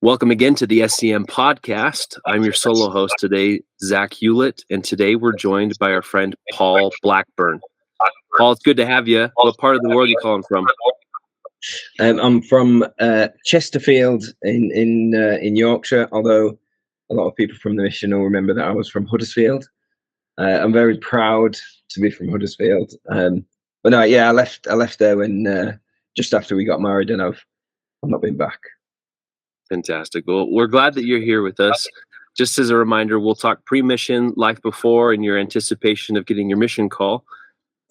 Welcome again to the S.E.M podcast. I'm your solo host today, Zach Hewlett, and today we're joined by our friend Paul Blackburn. Paul, it's good to have you. What part of the world are you calling from? I'm from Chesterfield in Yorkshire, although a lot of people from the mission will remember that I was from Huddersfield. I'm very proud to be from Huddersfield. But no, yeah, I left there when just after we got married, and I've not been back. Fantastic. Well, we're glad that you're here with us. Just as a reminder, we'll talk pre-mission, life before, and your anticipation of getting your mission call.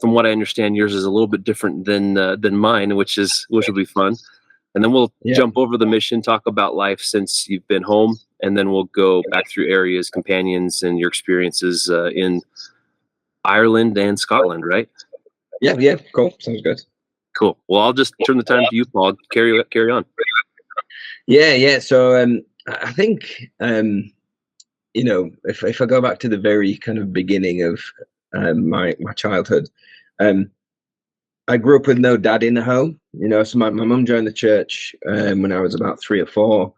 From what I understand, yours is a little bit different than mine, which will be fun. And then we'll jump over the mission, talk about life since you've been home, and then we'll go back through areas, companions, and your experiences in Ireland and Scotland, right? Yeah, cool. Sounds good. Cool. Well, I'll just turn the time to you, Paul. Carry on. Yeah. So I think if I go back to the very kind of beginning of my childhood, I grew up with no dad in the home. So my mum joined the church when I was about 3 or 4.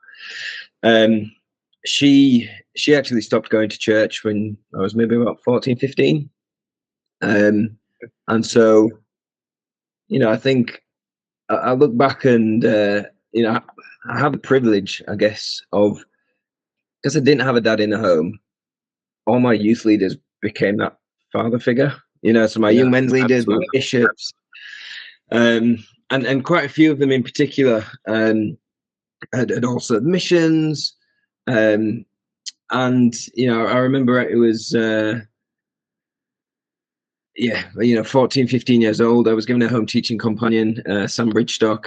She actually stopped going to church when I was maybe about 14, 15. And so, I think I look back and, I have the privilege, I guess, of, because I didn't have a dad in the home, all my youth leaders became that father figure, so my young men's leaders, my bishops, and quite a few of them in particular had also missions. And, I remember it was, 14, 15 years old. I was given a home teaching companion, Sam Bridgestock.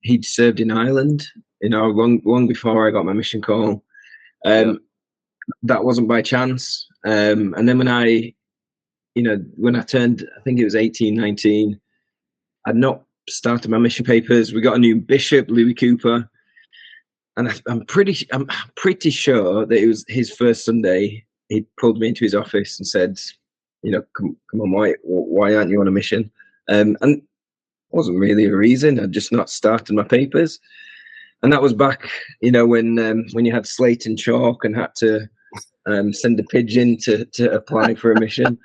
He'd served in Ireland, long before I got my mission call. That wasn't by chance. And then when I turned, I think it was 18, 19, I'd not started my mission papers. We got a new bishop, Louis Cooper. And I'm pretty sure that it was his first Sunday. He pulled me into his office and said, come on, why aren't you on a mission? And it wasn't really a reason. I'd just not started my papers. And that was back, when you had slate and chalk and had to send a pigeon to apply for a mission.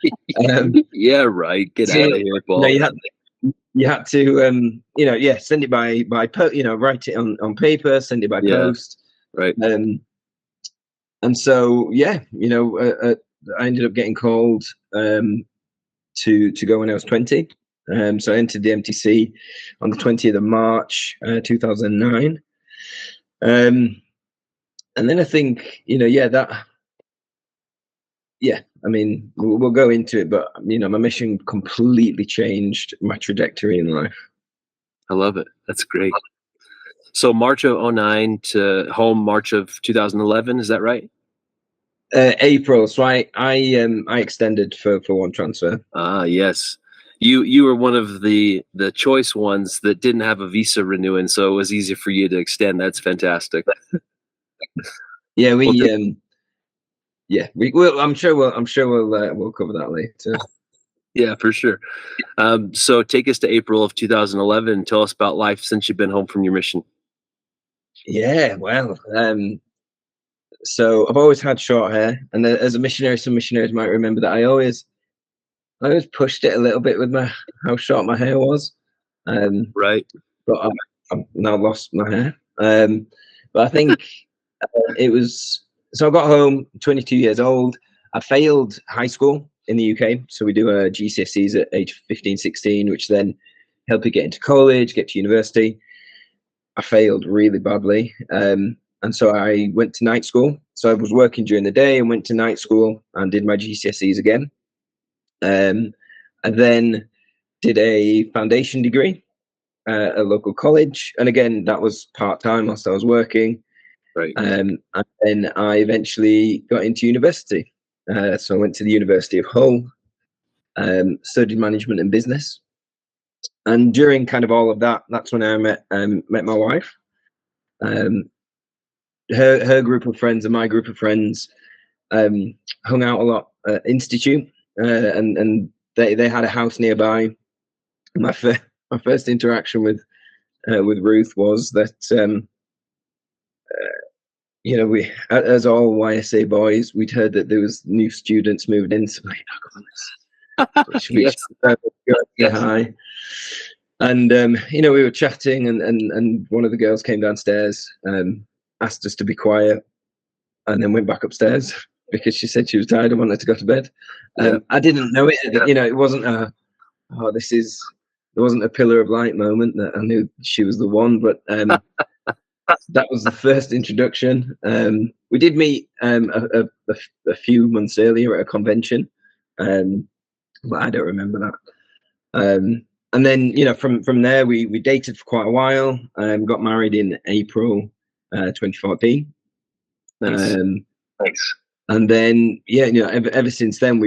Yeah, right. Get out of here, Paul. You had to, send it by write it on paper, send it by post. Right. And so, I ended up getting called to go when I was 20. So I entered the MTC on the 20th of March, 2009. And then I think, we'll go into it, but, my mission completely changed my trajectory in life. I love it. That's great. So March of 2009 to home March of 2011, is that right? April. So I extended for one transfer. Ah, yes. You were one of the choice ones that didn't have a visa renewing, so it was easy for you to extend. That's fantastic. Yeah, I'm sure we'll cover that later. Yeah, for sure. So take us to April of 2011 and tell us about life since you've been home from your mission. Yeah, well, so I've always had short hair, and as a missionary, some missionaries might remember that I always pushed it a little bit with how short my hair was. Right. But I've now lost my hair. But I think it was, so I got home, 22 years old. I failed high school in the UK. So we do GCSEs at age 15, 16, which then help you get into college, get to university. I failed really badly. And so I went to night school. So I was working during the day and went to night school and did my GCSEs again. And then did a foundation degree at a local college. And again, that was part-time whilst I was working. Right. And then I eventually got into university. So I went to the University of Hull, studied management and business. And during kind of all of that, that's when I met my wife. Her group of friends and my group of friends hung out a lot at Institute, and they had a house nearby. My first interaction with Ruth was that you know, we, as all YSA boys, we'd heard that there was new students moved in. So like, oh, come on, should we Yes. go say hi? And you know, we were chatting, and one of the girls came downstairs, asked us to be quiet, and then went back upstairs because she said she was tired and wanted to go to bed. I didn't know it. You know, it wasn't a there wasn't a pillar of light moment that I knew she was the one, but that was the first introduction. We did meet a few months earlier at a convention, but I don't remember that. And then, you know, from there, we dated for quite a while. Got married in April 2014. Nice. Nice. And then, yeah, you know, ever since then,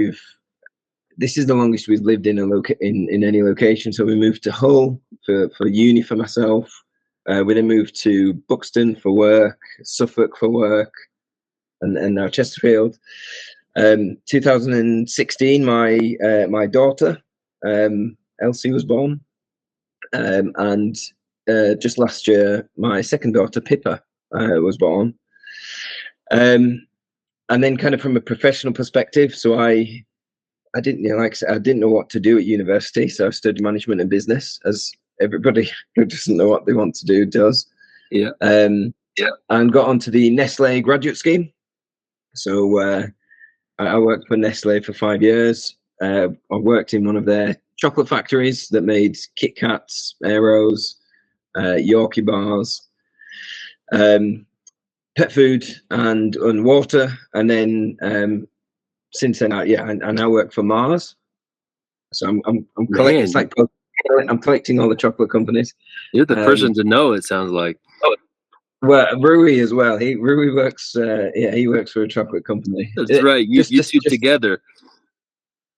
this is the longest we've lived in in any location. So we moved to Hull for uni for myself. We then moved to Buxton for work, Suffolk for work, and now Chesterfield. 2016, my daughter, Elsie, was born. And just last year, my second daughter, Pippa, was born. And then kind of from a professional perspective, so I didn't, you know, like I said, I didn't know what to do at university. So I studied management and business, as everybody who doesn't know what they want to do does. Yeah. And got onto the Nestle graduate scheme. So I worked for Nestle for 5 years. I worked in one of their chocolate factories that made Kit Kats, Aeros, Yorkie bars, pet food, and water. And then since then, I now work for Mars. So I'm collecting. It's like I'm collecting all the chocolate companies. You're the person to know. It sounds like. Well, Rui as well. Rui works. He works for a chocolate company. That's right. You two together.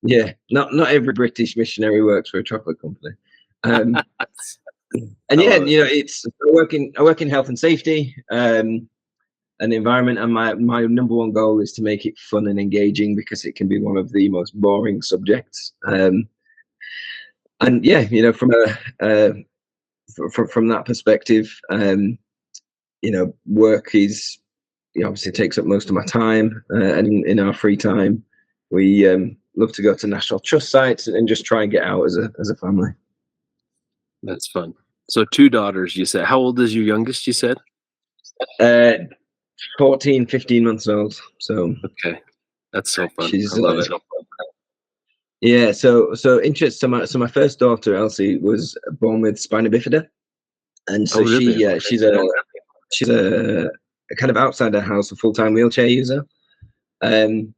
Yeah, not every British missionary works for a chocolate company. And yeah, you know, it's I work in health and safety and environment, and my number one goal is to make it fun and engaging, because it can be one of the most boring subjects. And yeah, you know, from that perspective, you know, work is, you know, obviously takes up most of my time, and in our free time, we love to go to National Trust sites and just try and get out as a family. That's fun. So 2 daughters, you said. How old is your youngest, you said? 14, 15 months old. So okay, that's so fun. She's, I love it. Yeah, so interest. So my first daughter, Elsie, was born with spina bifida, and so really? She's a kind of outside the house, a full-time wheelchair user. And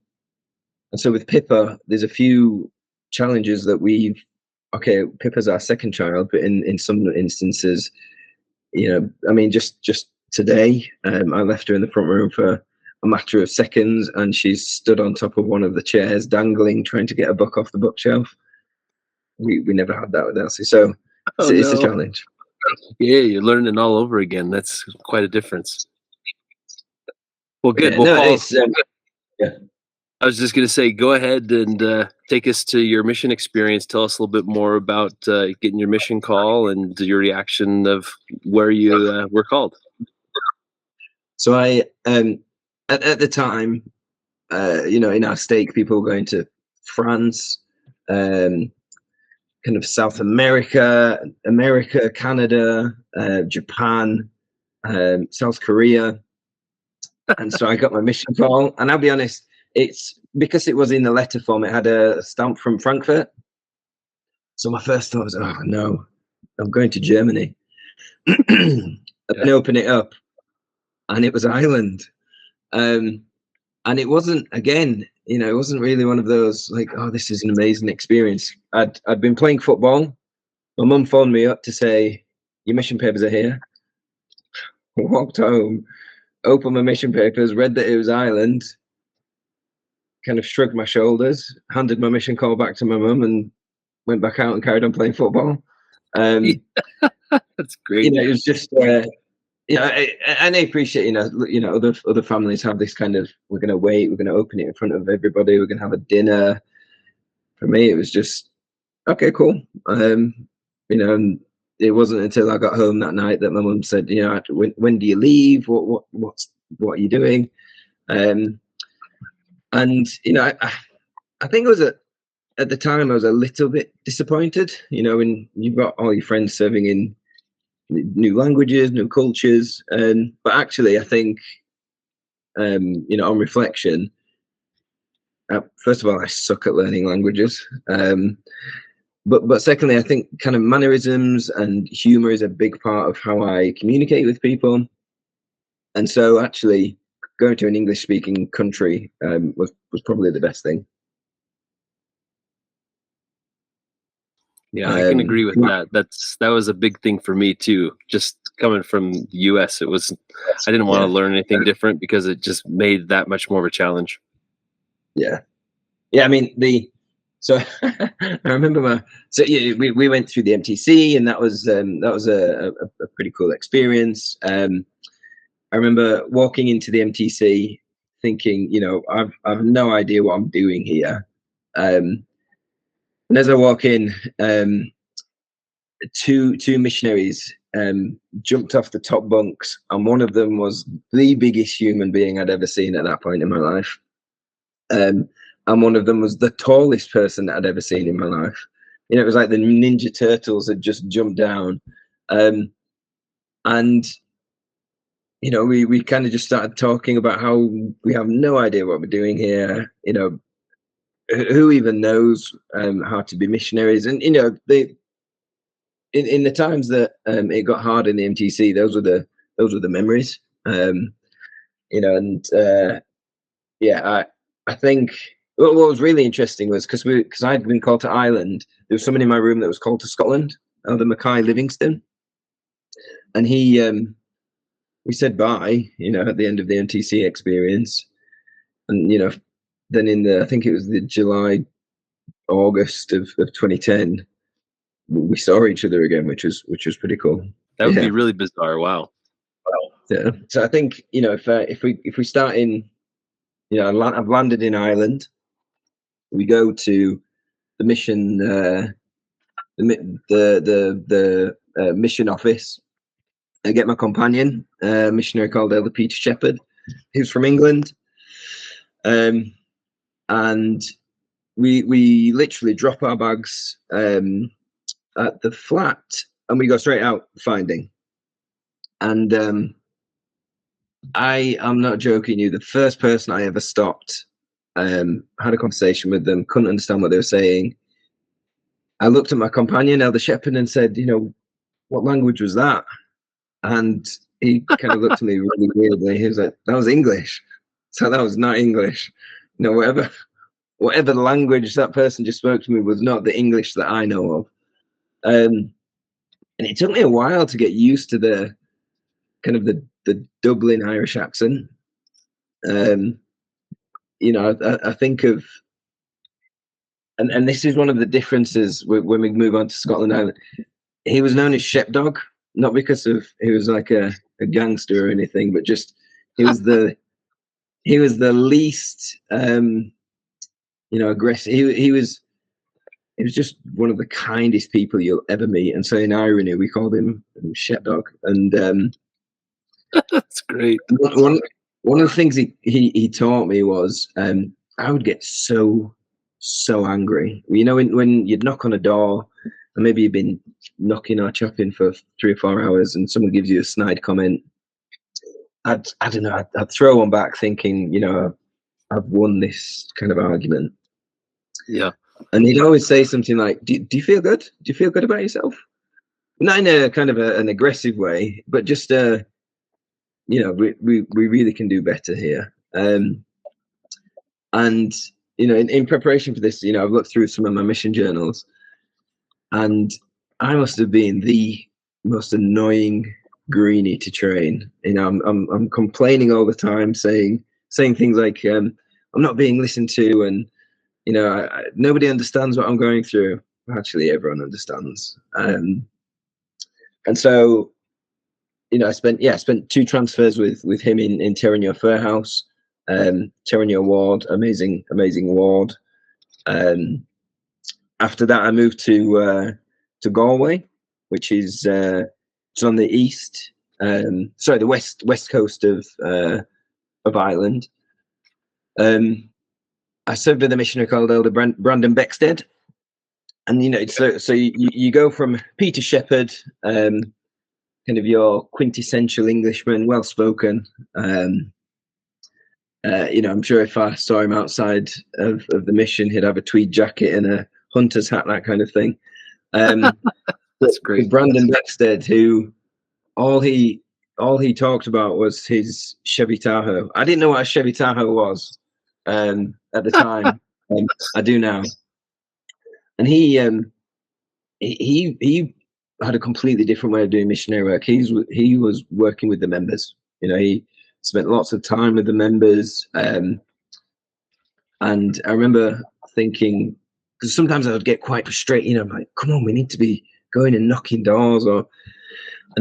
so with Pippa, there's a few challenges that Pippa's our second child, but in some instances, you know, I mean, just today, I left her in the front room for a matter of seconds, and she's stood on top of one of the chairs, dangling, trying to get a book off the bookshelf. We never had that with Elsie, so it's a challenge. Yeah, you're learning all over again. That's quite a difference. Well, good. Yeah, well, Paul, yeah. I was just going to say, go ahead and take us to your mission experience. Tell us a little bit more about getting your mission call and your reaction of where you were called. So I, at the time, you know, in our stake, people were going to France, kind of South America, Canada, Japan, South Korea. And so I got my mission call, and I'll be honest, it's because it was in the letter form, it had a stamp from Frankfurt. So my first thought was, oh no, I'm going to Germany. And then open it up, and it was Ireland. And it wasn't, again, you know, it wasn't really one of those like, oh, this is an amazing experience. I'd been playing football. My mum phoned me up to say, your mission papers are here. Walked home, opened my mission papers, read that it was Ireland, kind of shrugged my shoulders, handed my mission call back to my mum, and went back out and carried on playing football. That's great. You know, it was just, yeah, and I appreciate, you know, other families have this kind of, we're going to wait, we're going to open it in front of everybody, we're going to have a dinner. For me, it was just, okay, cool. You know, it wasn't until I got home that night that my mum said, you know, when do you leave? What are you doing? And you know, I think it was at the time I was a little bit disappointed. You know, when you've got all your friends serving in new languages, new cultures, but actually, I think, you know, on reflection, first of all, I suck at learning languages. But secondly, I think kind of mannerisms and humor is a big part of how I communicate with people. And so actually going to an English speaking country was probably the best thing. Yeah, I can agree with that. That was a big thing for me too. Just coming from the US, I didn't want to learn anything different because it just made that much more of a challenge. Yeah. I mean, so I remember we went through the MTC, and that was a pretty cool experience. I remember walking into the MTC thinking, you know, I've no idea what I'm doing here. And as I walk in, two missionaries jumped off the top bunks, and one of them was the biggest human being I'd ever seen at that point in my life. And one of them was the tallest person that I'd ever seen in my life. You know, it was like the Ninja Turtles had just jumped down. And you know, we kind of just started talking about how we have no idea what we're doing here. You know, who even knows how to be missionaries? And you know, in the times that it got hard in the MTC, those were the memories. You know, and yeah, I think what was really interesting was because I'd been called to Ireland, there was someone in my room that was called to Scotland, Elder Mackay Livingston, and we said bye, you know, at the end of the MTC experience, and you know, then I think it was the August of 2010, we saw each other again, which was pretty cool. That would be really bizarre. Wow. Yeah. So I think, you know, if we start in, you know, I've landed in Ireland, we go to the mission, the mission office. I get my companion, a missionary called Elder Peter Shepherd, who's from England, and we literally drop our bags at the flat, and we go straight out finding. And I am not joking you. The first person I ever stopped, had a conversation with them, couldn't understand what they were saying. I looked at my companion, Elder Shepherd, and said, you know, what language was that? And he kind of looked at me really weirdly. He was like, that was English. So that was not English. You know, whatever language that person just spoke to me was not the English that I know of. And it took me a while to get used to the kind of the Dublin Irish accent. You know, I think of, and this is one of the differences when we move on to Scotland Island. He was known as Shepdog, not because he was like a gangster or anything, but just he was the least you know, aggressive. He was just one of the kindest people you'll ever meet. And so in irony, we called him Shepdog. And that's great. One of the things he taught me was I would get so angry. You know, when you'd knock on a door, and maybe you've been knocking or chopping for 3 or 4 hours, and someone gives you a snide comment, I don't know, I'd throw one back, thinking, you know, I've won this kind of argument. Yeah. And he'd always say something like, "Do you feel good? Do you feel good about yourself?" Not in a kind of an aggressive way, but just you know, we really can do better here. And you know, in preparation for this, you know, I've looked through some of my mission journals, and I must have been the most annoying greenie to train. You know, I'm complaining all the time, saying things like I'm not being listened to, and you know, nobody understands what I'm going through. Actually, everyone understands. And so, you know, I spent 2 transfers with him in Terenure Fair House, Terenure Ward, amazing ward. After that, I moved to Galway, which is it's on the the west coast of Ireland. I served with a missionary called Elder Brandon Beckstead, and so you go from Peter Shepherd, kind of your quintessential Englishman, well spoken. I'm sure if I saw him outside of the mission, he'd have a tweed jacket and a hunter's hat, that kind of thing. That's great. Brandon Beckstead, who all he talked about was his Chevy Tahoe. I didn't know what a Chevy Tahoe was at the time. I do now. And he had a completely different way of doing missionary work. He was working with the members. He spent lots of time with the members. And I remember thinking, because sometimes I would get quite frustrated. I'm like, come on, we need to be going and knocking doors, and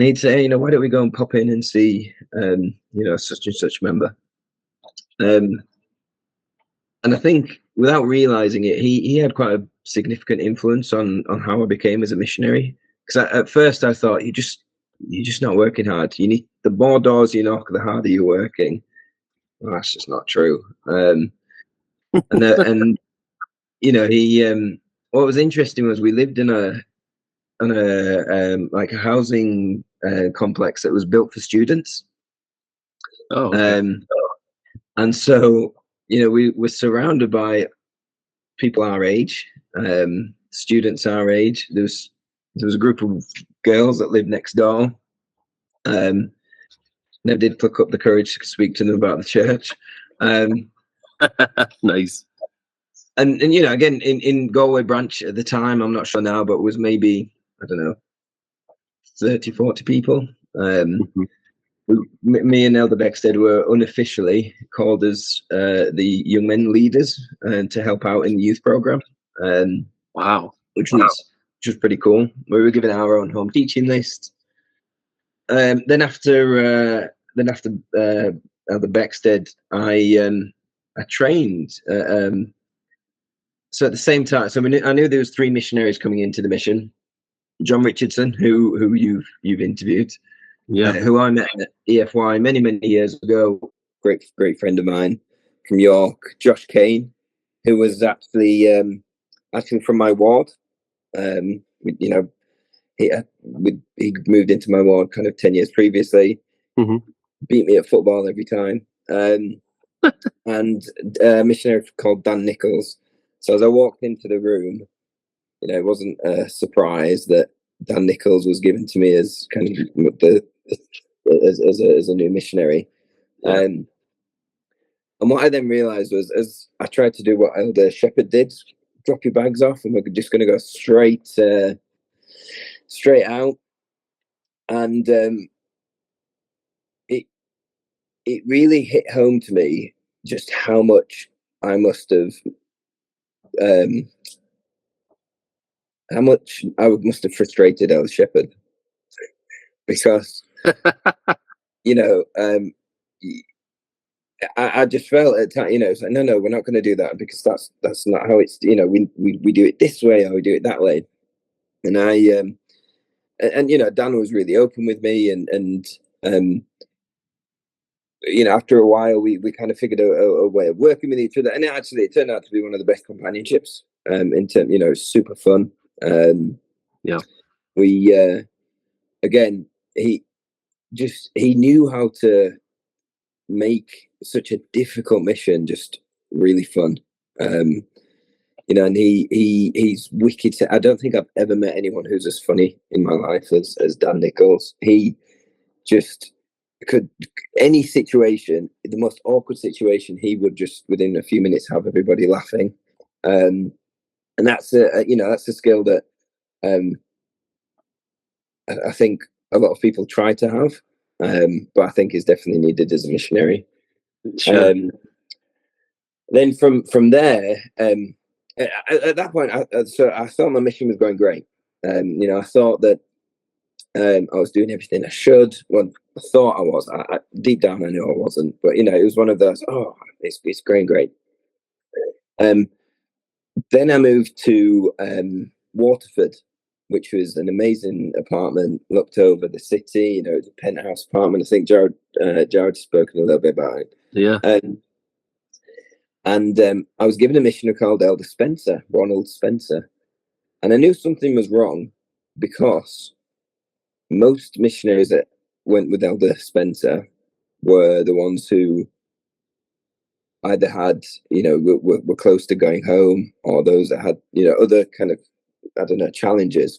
he'd say, why don't we go and pop in and see, such and such member. And I think without realizing it, he had quite a significant influence on how I became as a missionary. Because at first I thought, you're just not working hard. You need, the more doors you knock, the harder you're working. Well, that's just not true. He what was interesting was we lived in a like a housing complex that was built for students. Oh, okay. And so we were surrounded by people our age, students our age. There was a group of girls that lived next door. Never did pluck up the courage to speak to them about the church. Nice. And again, in Galway branch at the time, I'm not sure now, but it was maybe, I don't know, 30, 40 people. Me and Elder Beckstead were unofficially called as the young men leaders to help out in the youth program. Wow. Which was pretty cool. We were given our own home teaching list. Then after Elder Beckstead, I trained. So at the same time, I knew there was 3 missionaries coming into the mission. John Richardson, who you've interviewed, who I met at EFY many years ago. Great friend of mine from York. Josh Kane, who was actually from my ward. He moved into my ward kind of 10 years previously. Beat me at football every time. And a missionary called Dan Nichols. So as I walked into the room, it wasn't a surprise that Dan Nichols was given to me as kind of as a new missionary. Yeah. And what I then realized was, as I tried to do what Elder Shepherd did, drop your bags off, and we're just going to go straight out. And it really hit home to me just how much I must have frustrated Elder Shepherd, because I just felt at times, it's like, no, we're not going to do that, because that's not how it's, we do it this way, or we do it that way. And Dan was really open with me, and after a while we kind of figured a way of working with each other, and it turned out to be one of the best companionships. In terms, super fun. We again, he knew how to make such a difficult mission just really fun. And he's wicked. I don't think I've ever met anyone who's as funny in my life as Dan Nichols. He just could, any situation, the most awkward situation, he would just within a few minutes have everybody laughing. And that's that's a skill that I think a lot of people try to have, but I think is definitely needed as a missionary. Sure. Then from there, at that point, I thought my mission was going great. I thought that I was doing everything I should. Well, I thought I was. Deep down, I knew I wasn't. But it was one of those. Oh, it's going great. Then I moved to Waterford, which was an amazing apartment, looked over the city. You know, it was a penthouse apartment. I think Jared's spoken a little bit about it. Yeah. And I was given a missionary called Elder Spencer, Ronald Spencer. And I knew something was wrong because most missionaries that went with Elder Spencer were the ones who either had, you know, were close to going home, or those that had, you know, other kind of, I don't know, challenges.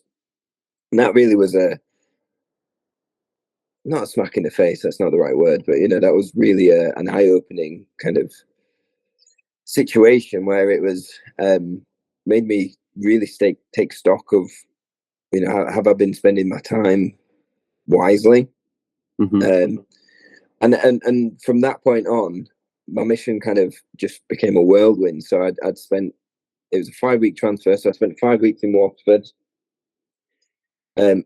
And that really was not a smack in the face, that's not the right word, but, you know, that was really an eye-opening kind of situation where it was made me really take stock of, you know, have I been spending my time wisely? Mm-hmm. And from that point on, my mission kind of just became a whirlwind. So I'd spent, it was a 5-week transfer, so I spent 5 weeks in Waterford,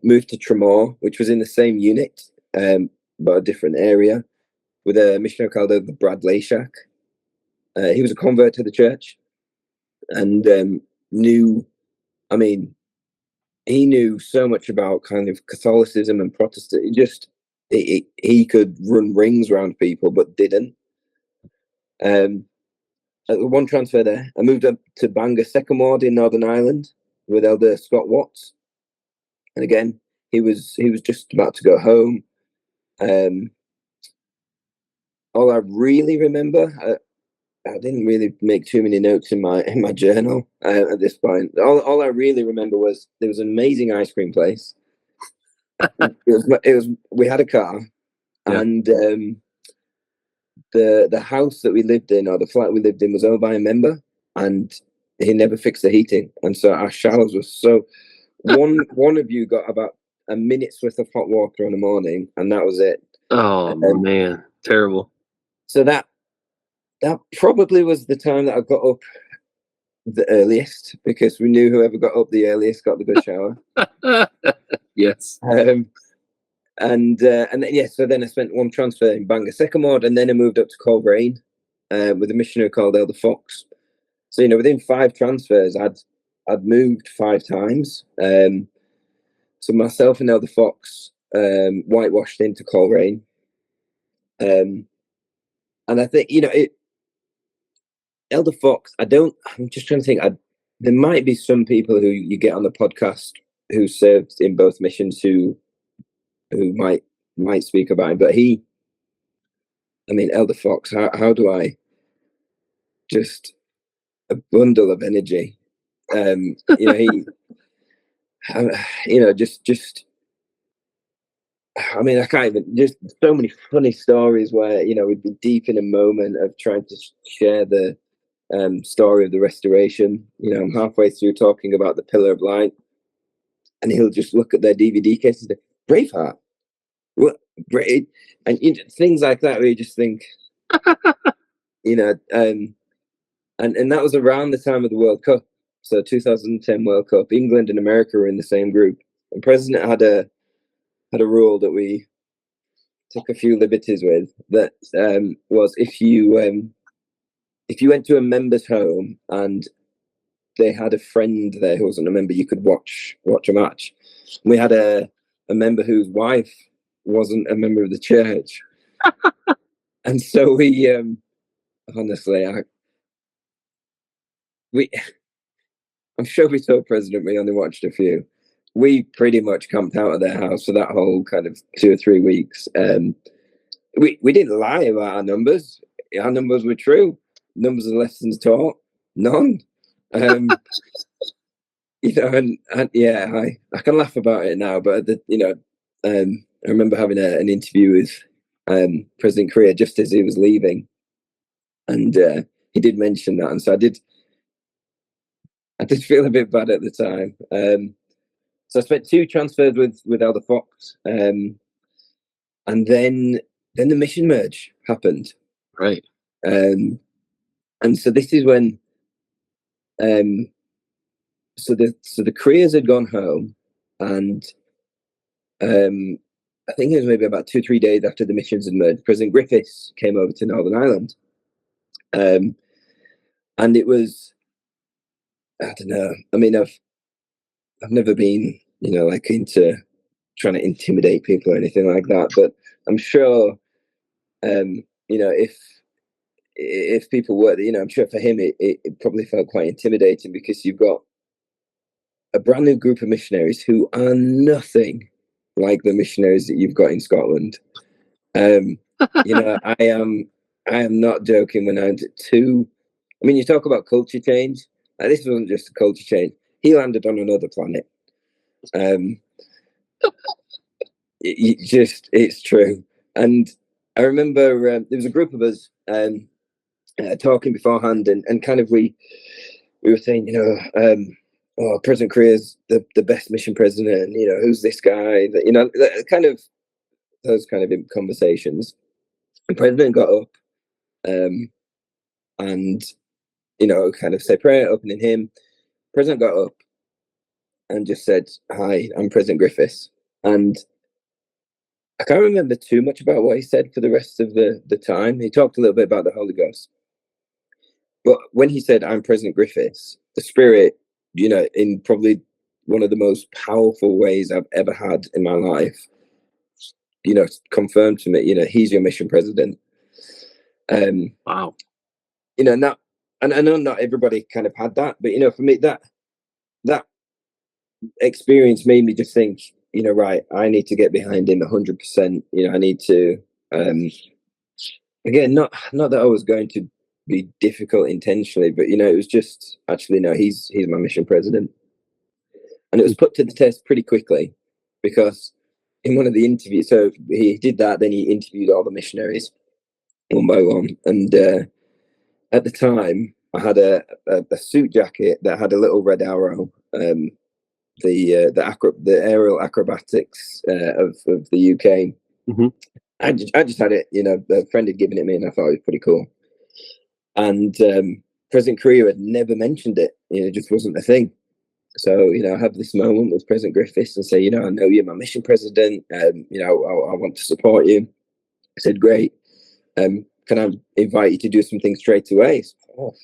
moved to Tremor, which was in the same unit, but a different area, with a missionary called the Brad Layshak. He was a convert to the church, and he knew so much about kind of Catholicism and Protestant. He could run rings around people, but didn't. One transfer there, I moved up to Bangor Second Ward in Northern Ireland with Elder Scott Watts, and again he was just about to go home. All I really remember, I didn't really make too many notes in my journal at this point. All I really remember was there was an amazing ice cream place. It was we had a car, Yeah. and the house that we lived in, or the flat we lived in, was owned by a member, and he never fixed the heating, and so our showers were so one of you got about a minute's worth of hot water in the morning, and that was it. Oh man, terrible. So that probably was the time that I got up the earliest, because we knew whoever got up the earliest got the good shower. Yes. And then, yeah, so then I spent one transfer in Bangor Second Ward, and then I moved up to Coleraine with a missionary called Elder Fox. So, you know, within 5 transfers, I'd moved 5 times. So myself and Elder Fox whitewashed into Coleraine. And I think, you know, Elder Fox, I'm just trying to think, there might be some people who you get on the podcast who served in both missions who might speak about him, but Elder Fox, how do I just a bundle of energy. You know, I can't even, just so many funny stories where, you know, we'd be deep in a moment of trying to share the story of the restoration. You know, I'm halfway through talking about the Pillar of Light, and he'll just look at their DVD case and say, Braveheart. What? And you know, things like that where you just think, you know, and that was around the time of the World Cup. So 2010 World Cup, England and America were in the same group. And President had a rule that we took a few liberties with, that was if you went to a member's home and they had a friend there who wasn't a member, you could watch a match. We had a member whose wife wasn't a member of the church. And so we honestly, I'm sure we told President we only watched a few. We pretty much camped out of their house for that whole kind of 2 or 3 weeks. We didn't lie about our numbers. Our numbers were true. Numbers of lessons taught, none. You know, and yeah, I can laugh about it now, but I remember having an interview with President Korea just as he was leaving, and he did mention that, and so I did feel a bit bad at the time. So I spent 2 transfers with Elder Fox, and then the mission merge happened. Right. And so this is when so the Koreas had gone home, and I think it was maybe about 2 or 3 days after the missions had merged, President Griffiths came over to Northern Ireland. And it was, I don't know, I've never been like into trying to intimidate people or anything like that. But I'm sure, if people were, I'm sure for him it probably felt quite intimidating, because you've got a brand new group of missionaries who are nothing like the missionaries that you've got in Scotland. I am not joking when I mean, you talk about culture change. This wasn't just a culture change. He landed on another planet. It's true. And I remember there was a group of us talking beforehand, and kind of we were saying, President Korea's the best mission president, and who's this guy? That kind of those kind of conversations. The president got up, and kind of say prayer, opening hymn. President got up and just said, "Hi, I'm President Griffiths," and I can't remember too much about what he said for the rest of the time. He talked a little bit about the Holy Ghost, but when he said, "I'm President Griffiths," the Spirit, in probably one of the most powerful ways I've ever had in my life, confirmed to me, he's your mission president. Wow. And I know not everybody kind of had that, but for me, that experience made me just think, right, I need to get behind him 100%. I need to, again, not that I was going to be difficult intentionally, but it was just actually, no, he's my mission president. And it was put to the test pretty quickly, because in one of the interviews, so he did that, then he interviewed all the missionaries one by one. And at the time, I had a suit jacket that had a little red arrow, the aerial acrobatics of the UK. Mm-hmm. I just had it, a friend had given it me, and I thought it was pretty cool. And President Korea had never mentioned it, it just wasn't a thing. So, I have this moment with President Griffiths and say, I know you're my mission president, I want to support you. I said, great. Can I invite you to do something straight away? So,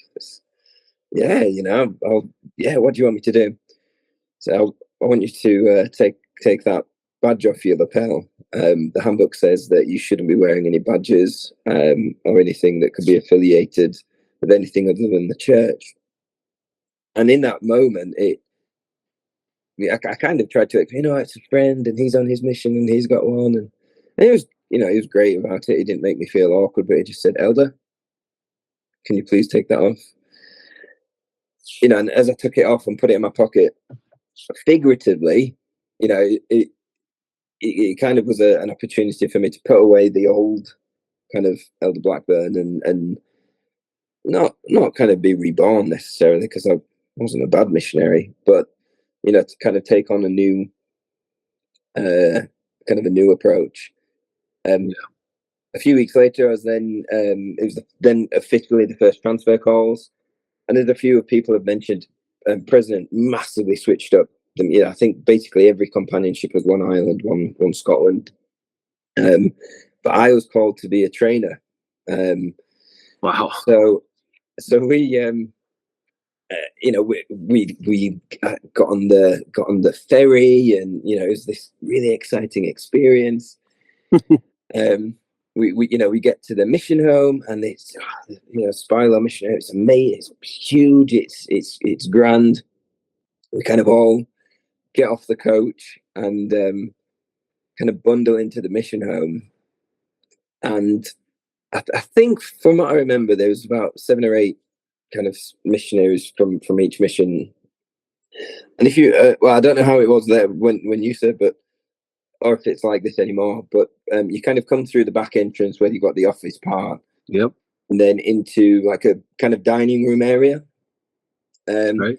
yeah, what do you want me to do? So I want you to take that badge off your lapel. The handbook says that you shouldn't be wearing any badges or anything that could be affiliated with anything other than the church. And in that moment, I kind of tried to, it's a friend and he's on his mission and he's got one. And it was, he was great about it. He didn't make me feel awkward, but he just said, Elder, can you please take that off? And as I took it off and put it in my pocket, figuratively, it kind of was an opportunity for me to put away the old kind of Elder Blackburn and not kind of be reborn necessarily, because I wasn't a bad missionary, but to kind of take on a new kind of a new approach. A few weeks later, I was then it was then officially the first transfer calls, and as a few people have mentioned, President massively switched up. I think basically every companionship was one Ireland, one Scotland. But I was called to be a trainer. Wow. So we we got on the ferry, and it was this really exciting experience. We get to the mission home, and it's Spilo mission home. It's amazing. It's huge. It's grand. We kind of all get off the coach and kind of bundle into the mission home. And I think, from what I remember, there was about 7 or 8 kind of missionaries from each mission. And if you, I don't know how it was there when you said, but or if it's like this anymore, but you kind of come through the back entrance where you've got the office part. Yep. And then into like a kind of dining room area. Right.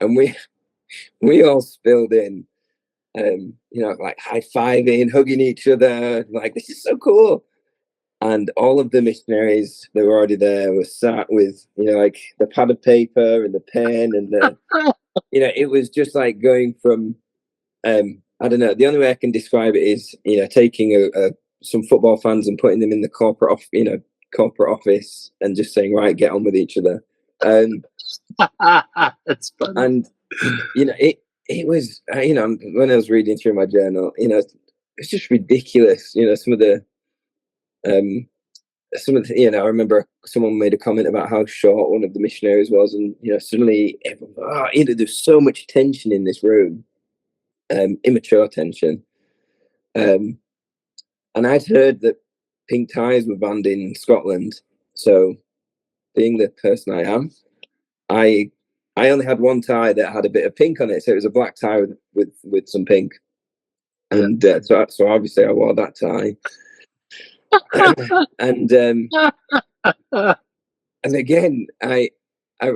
And we all spilled in, like high-fiving, hugging each other, like, this is so cool. And all of the missionaries that were already there were sat with, like the pad of paper and the pen and the, it was just like going from, I don't know. The only way I can describe it is, taking some football fans and putting them in the corporate office and just saying, right, get on with each other. That's funny. And it was, when I was reading through my journal, it's just ridiculous. I remember someone made a comment about how short one of the missionaries was, and suddenly everyone, there's so much tension in this room, immature tension. And I'd heard that pink ties were banned in Scotland. So, being the person I am, I only had one tie that had a bit of pink on it, so it was a black tie with some pink, and so obviously I wore that tie. and and again, I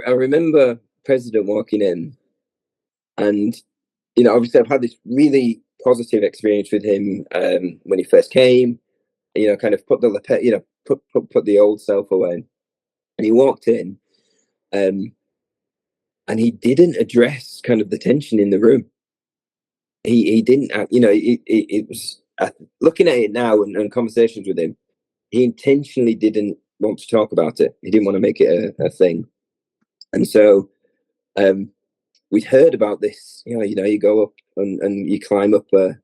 remember President walking in, and obviously I've had this really positive experience with him when he first came. Kind of put the put the old self away, and he walked in, and he didn't address kind of the tension in the room. He didn't, it was looking at it now and conversations with him. He intentionally didn't want to talk about it. He didn't want to make it a thing. And so we'd heard about this. You go up and you climb up a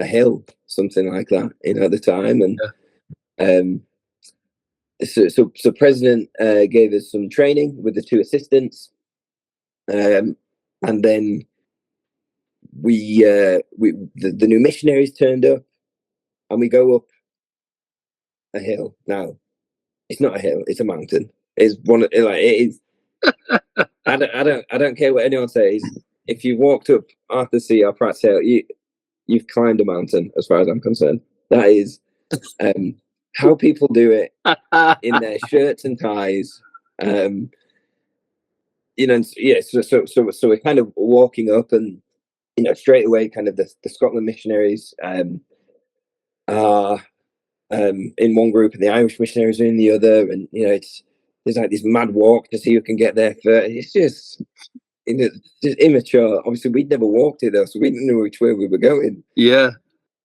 hill, something like that. At the time, and so President gave us some training with the two assistants, and then the new missionaries turned up, and we go up a hill. Now, it's not a hill; it's a mountain. It's it is. I don't care what anyone says. If you've walked up Arthur C or Pratt's Hill, you've climbed a mountain, as far as I'm concerned. That is how people do it in their shirts and ties. So we're kind of walking up, and straight away, kind of the Scotland missionaries are in one group, and the Irish missionaries are in the other, and there's like this mad walk to see who can get there first. It's just just immature. Obviously, we'd never walked it though, so we didn't know which way we were going. Yeah.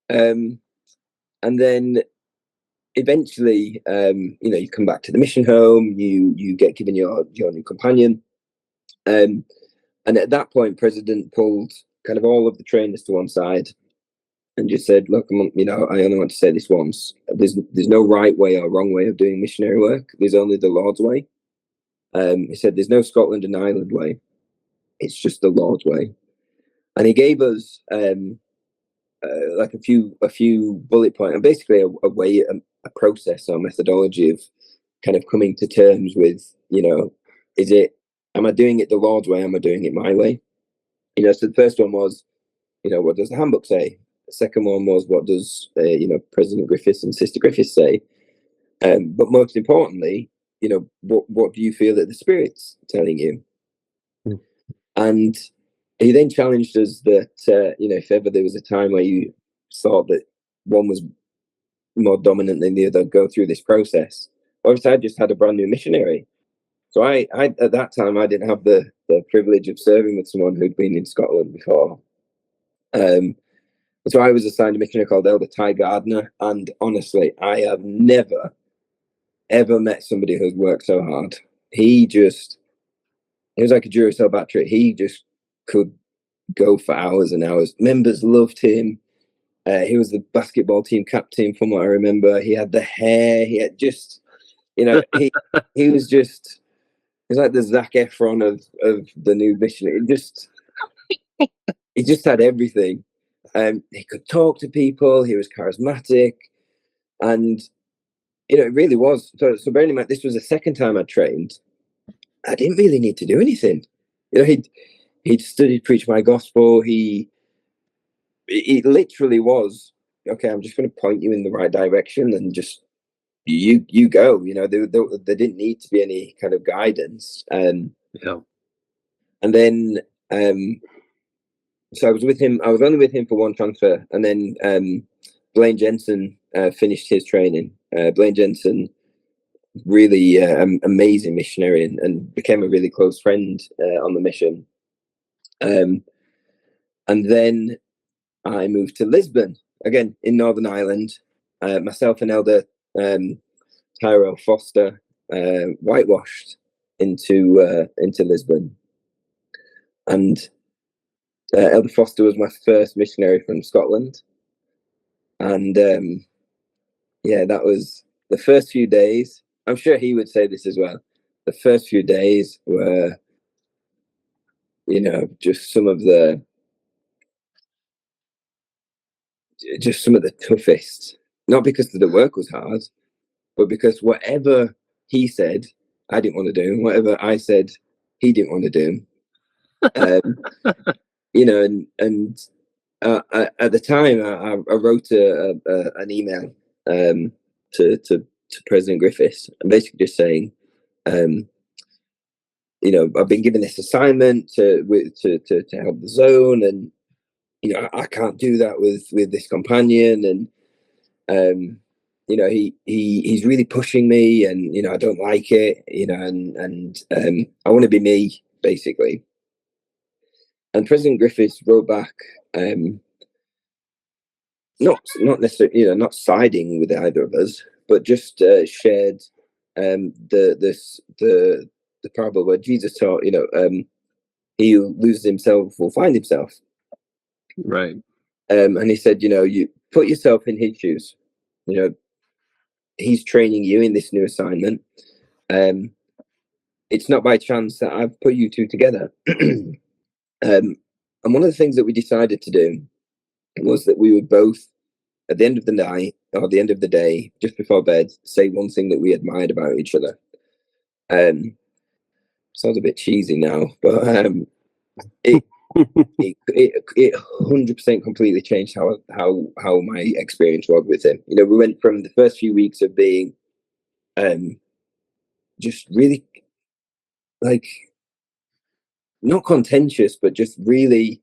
And then eventually, you come back to the mission home. You get given your new companion, and at that point, President pulled kind of all of the trainers to one side and just said, "Look, I only want to say this once. There's no right way or wrong way of doing missionary work. There's only the Lord's way." He said, "There's no Scotland and Ireland way. It's just the Lord's way." And he gave us like a few bullet points, and basically a way, a process or methodology of kind of coming to terms with, am I doing it the Lord's way? Am I doing it my way? So the first one was, what does the handbook say? The second one was, what does President Griffiths and Sister Griffiths say? But most importantly, what do you feel that the Spirit's telling you? Mm. And he then challenged us that if ever there was a time where you thought that one was more dominant than the other, go through this process. Obviously, I just had a brand new missionary, so I at that time I didn't have the privilege of serving with someone who'd been in Scotland before. So I was assigned a missionary called Elder Ty Gardner, and honestly, I have never ever met somebody who's worked so hard. He was like a Duracell battery. He just could go for hours and hours. Members loved him. He was the basketball team captain, from what I remember. He had the hair. He had just, he was just. He's like the Zac Efron of the new missionary. He just had everything. He could talk to people. He was charismatic, and it really was. So bearing in mind, this was the second time I trained. I didn't really need to do anything. He'd studied Preach My Gospel. He literally was, okay, I'm just going to point you in the right direction, and just you go. There didn't need to be any kind of guidance. Yeah. And then so I was with him. I was only with him for one transfer, and then Blaine Jensen finished his training. Blaine Jensen, really amazing missionary, and became a really close friend on the mission. And then I moved to Lisbon, again in Northern Ireland. Myself and Elder Tyrell Foster whitewashed into Lisbon, and Elder Foster was my first missionary from Scotland, and yeah, that was the first few days. I'm sure he would say this as well. The first few days were, just some of the toughest. Not because the work was hard, but because whatever he said, I didn't want to do. Whatever I said, he didn't want to do. And at the time, I wrote an email to President Griffiths, and basically just saying, I've been given this assignment to help the zone, and I can't do that with this companion, and he's really pushing me, and I don't like it, and I want to be me, basically. And President Griffiths wrote back, not necessarily, not siding with either of us, but just shared the parable where Jesus taught, he who loses himself will find himself. Right. And he said, you put yourself in his shoes. He's training you in this new assignment. It's not by chance that I've put you two together. And one of the things that we decided to do was that we would both, at the end of the night or the end of the day, just before bed, say one thing that we admired about each other. Sounds a bit cheesy now, but it 100% completely changed how my experience was with him. We went from the first few weeks of being just really, like, not contentious, but just really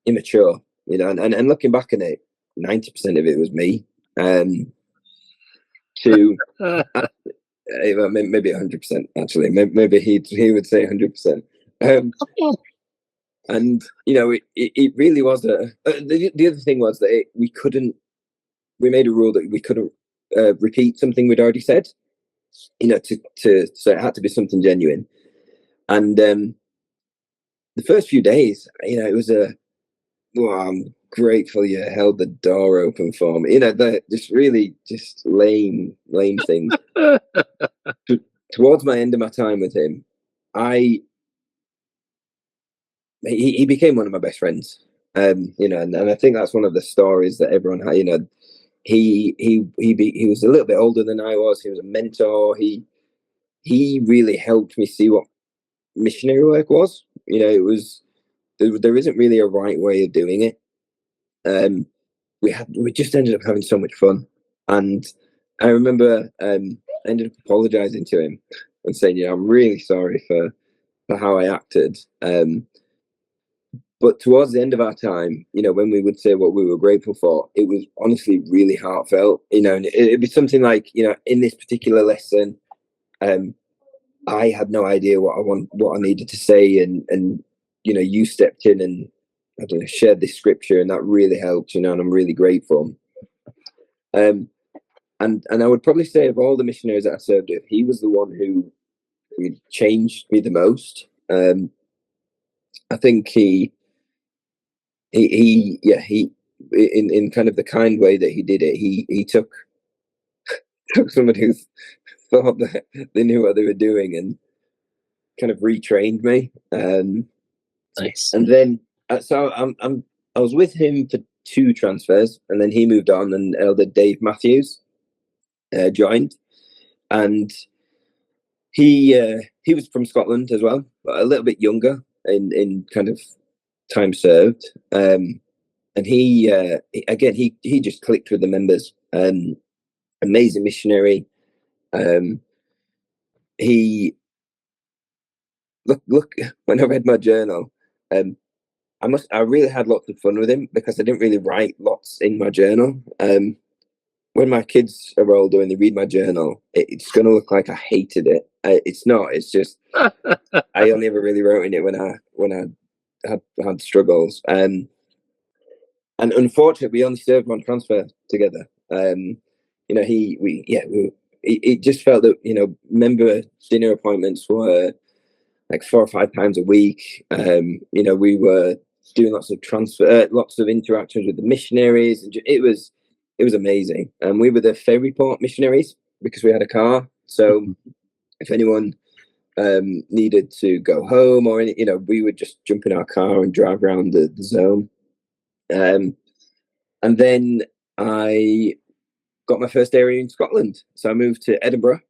immature, and looking back on it, 90% of it was me. To maybe 100%, actually. Maybe he would say 100%. And it really was the other thing was that we made a rule that we couldn't repeat something we'd already said, so it had to be something genuine. And the first few days, it was I'm grateful you held the door open for me. Just really just lame things. Towards my end of my time with him, he became one of my best friends. And I think that's one of the stories that everyone had. He was a little bit older than I was. He was a mentor. He really helped me see what missionary work was. It was there isn't really a right way of doing it. We just ended up having so much fun, and I remember I ended up apologizing to him and saying, I'm really sorry for how I acted. But towards the end of our time, when we would say what we were grateful for, it was honestly really heartfelt. And it'd be something like, in this particular lesson, I had no idea what I needed to say, and you stepped in and I don't know, shared this scripture, and that really helped, and I'm really grateful. And I would probably say, of all the missionaries that I served with, he was the one who changed me the most. I think he in kind of the kind way that he did it, he took somebody who thought that they knew what they were doing and kind of retrained me. Nice. And then so I was with him for 2 transfers, and then he moved on, and Elder Dave Matthews joined, and he was from Scotland as well, but a little bit younger in kind of time served. And he just clicked with the members. Amazing missionary. He look when I read my journal, I really had lots of fun with him because I didn't really write lots in my journal. When my kids are older and they read my journal, it's going to look like I hated it. It's not. It's just I only ever really wrote in it when I had struggles. And unfortunately, we only served one transfer together. It just felt that member dinner appointments were like 4 or 5 times a week. We were doing lots of lots of interactions with the missionaries, and it was amazing. And we were the ferry port missionaries because we had a car. So if anyone needed to go home or any, we would just jump in our car and drive around the zone. And then I got my first area in Scotland. So I moved to Edinburgh.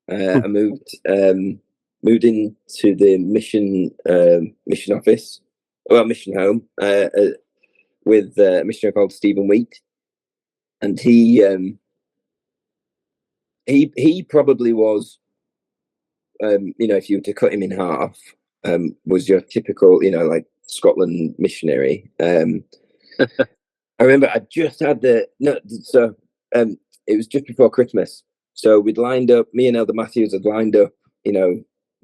I moved into the mission office, mission home, with a missionary called Stephen Wheat, and he probably was, if you were to cut him in half, was your typical, like Scotland missionary. I remember I just had it was just before Christmas. So we'd lined up, me and Elder Matthews had lined up,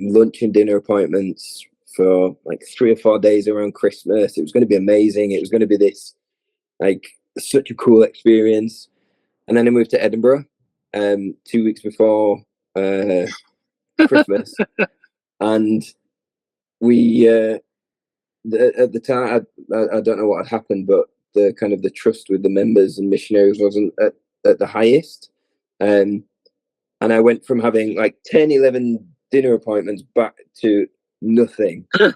lunch and dinner appointments for like 3 or 4 days around Christmas. It was going to be amazing. It was going to be this, like, such a cool experience. And then I moved to Edinburgh 2 weeks before Christmas. And we, at the time, I don't know what had happened, but the kind of the trust with the members and missionaries wasn't at the highest. And I went from having like 10, 11 dinner appointments back to nothing. And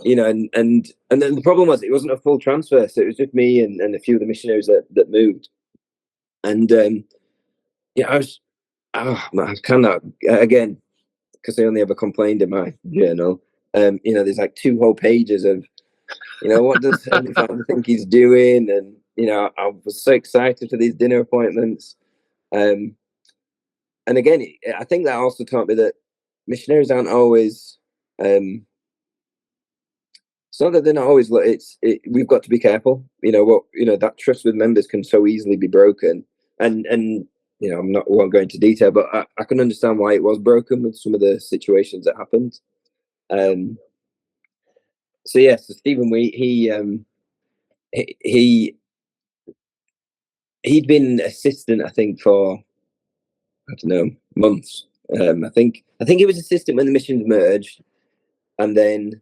then the problem was it wasn't a full transfer, so it was just me and a few of the missionaries that moved. And I was kind of, again, because I only ever complained in my journal. There's like 2 whole pages of, what does Heavenly Father think he's doing? And, I was so excited for these dinner appointments. And again, I think that also taught me that missionaries aren't always, it's not that they're not always, we've got to be careful. That trust with members can so easily be broken. And I'm not won't go into detail, but I can understand why it was broken with some of the situations that happened. So Stephen Wheat, he'd been assistant, I think, for, I don't know, months. I think he was assistant when the missions merged, and then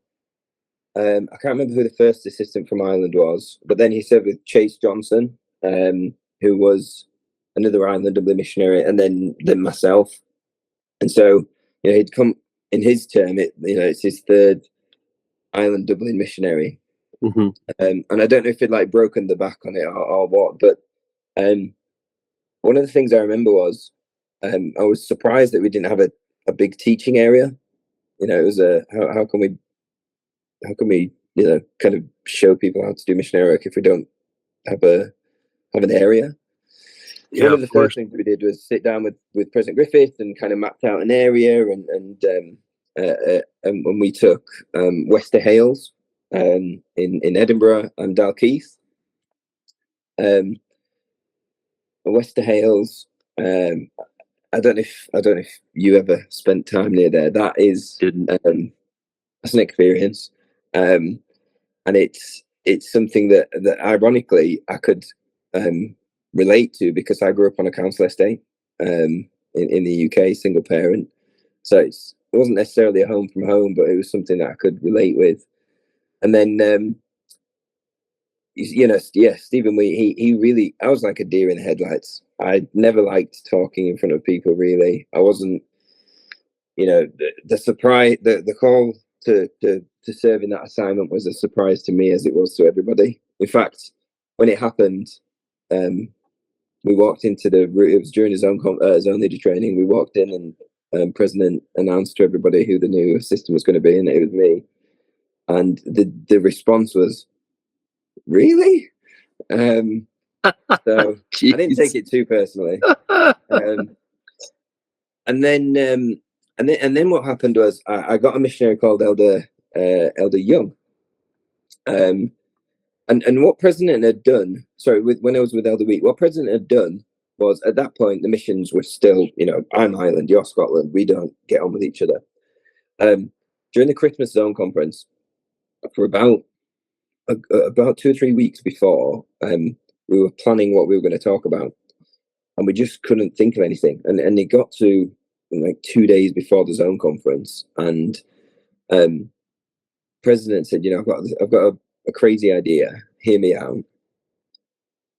I can't remember who the first assistant from Ireland was, but then he served with Chase Johnson, who was another Ireland Dublin missionary, and then myself. And so he'd come in his term. It's his third Ireland Dublin missionary. Mm-hmm. And I don't know if he'd like broken the back on it or what, but one of the things I remember was I was surprised that we didn't have a big teaching area. It was how can we kind of show people how to do missionary work if we don't have an area? Yeah, one of the first things we did was sit down with President Griffith and kind of mapped out an area, and when we took Wester Hales in Edinburgh and Dalkeith. Wester Hales, I don't know if you ever spent time near there. That is that's an experience, and it's something that ironically I could relate to because I grew up on a council estate in the UK, single parent. So it wasn't necessarily a home from home, but it was something that I could relate with. And then Stephen Wheat, he really, I was like a deer in the headlights. I never liked talking in front of people, really. I wasn't, the surprise, the call to serve in that assignment was a surprise to me as it was to everybody. In fact, when it happened, we walked into it was during his own leader training. We walked in and President announced to everybody who the new assistant was going to be, and it was me. And the response was, "Really?" So I didn't take it too personally. And then what happened was I got a missionary called Elder Young. And what President had done, when I was with Elder Wheat, what President had done was at that point the missions were still, I'm Ireland, you're Scotland, we don't get on with each other. During the Christmas Zone Conference, for about 2 or 3 weeks before, we were planning what we were going to talk about, and we just couldn't think of anything. And it got to like 2 days before the Zone Conference, and president said, I've got a crazy idea. Hear me out.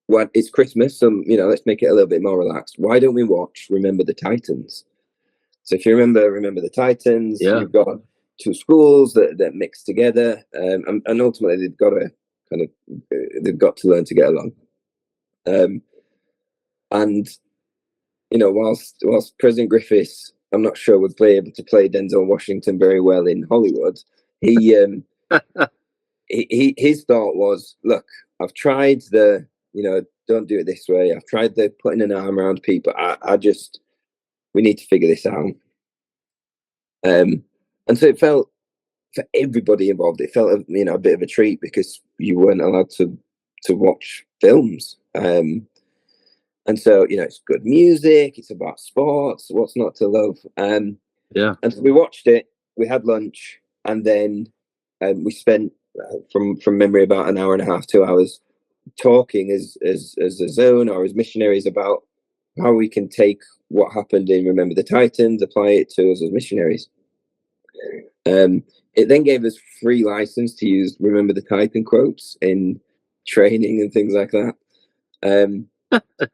Well, it's Christmas, so let's make it a little bit more relaxed. Why don't we watch Remember the Titans? So if you remember the Titans, you've got two schools that mix together, and ultimately they've got to learn to get along. And whilst President Griffiths, I'm not sure, would be able to play Denzel Washington very well in Hollywood, his thought was, look, I've tried the don't do it this way. I've tried the putting an arm around people. We need to figure this out. And so it felt, for everybody involved, it felt a bit of a treat, because you weren't allowed to watch films. And so it's good music. It's about sports. What's not to love? And so we watched it. We had lunch, and then we spent from memory about an hour and a half, 2 hours, talking as a zone or as missionaries about how we can take what happened in Remember the Titans, apply it to us as missionaries. It then gave us free license to use Remember the Titan quotes in training and things like that.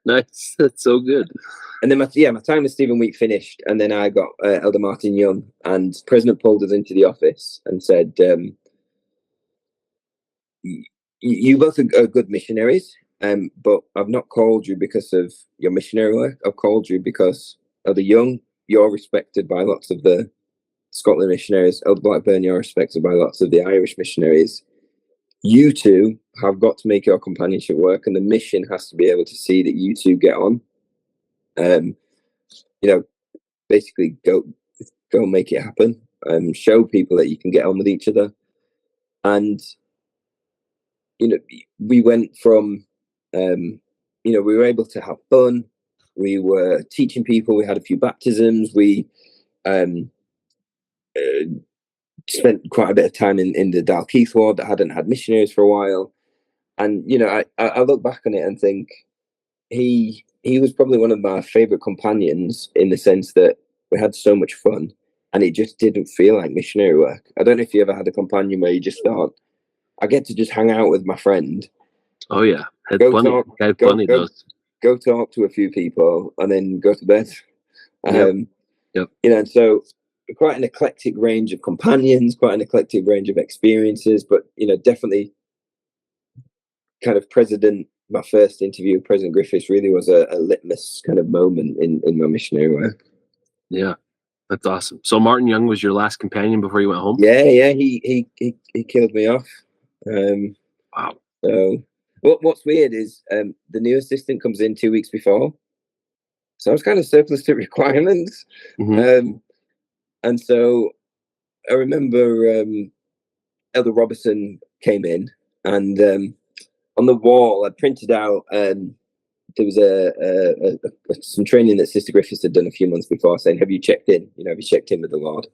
Nice. That's so good. And then my time with Stephen Week finished, and then I got Elder Martin Young, and President pulled us into the office and said, you both are good missionaries, but I've not called you because of your missionary work. I've called you because Elder Young, you're respected by lots of the Scotland missionaries. Elder Blackburn, you're respected by lots of the Irish missionaries. You two have got to make your companionship work, and the mission has to be able to see that you two get on. Basically go make it happen. Show people that you can get on with each other. And we went from, we were able to have fun. We were teaching people. We had a few baptisms. We spent quite a bit of time in the Dalkeith ward that hadn't had missionaries for a while. And, I look back on it and think he was probably one of my favorite companions, in the sense that we had so much fun and it just didn't feel like missionary work. I don't know if you ever had a companion where you just thought, I get to just hang out with my friend. Oh yeah, Go talk to a few people and then go to bed. And so quite an eclectic range of companions, quite an eclectic range of experiences, but definitely kind of my first interview with President Griffiths really was a litmus kind of moment in my missionary work. Yeah, that's awesome. So Martin Young was your last companion before you went home? Yeah, he killed me off. Wow. So what's weird is the new assistant comes in 2 weeks before, so I was kind of surplus to requirements. Mm-hmm. And so I remember Elder Robertson came in, and on the wall I printed out, there was some training that Sister Griffiths had done a few months before, saying, have you checked in? Have you checked in with the Lord?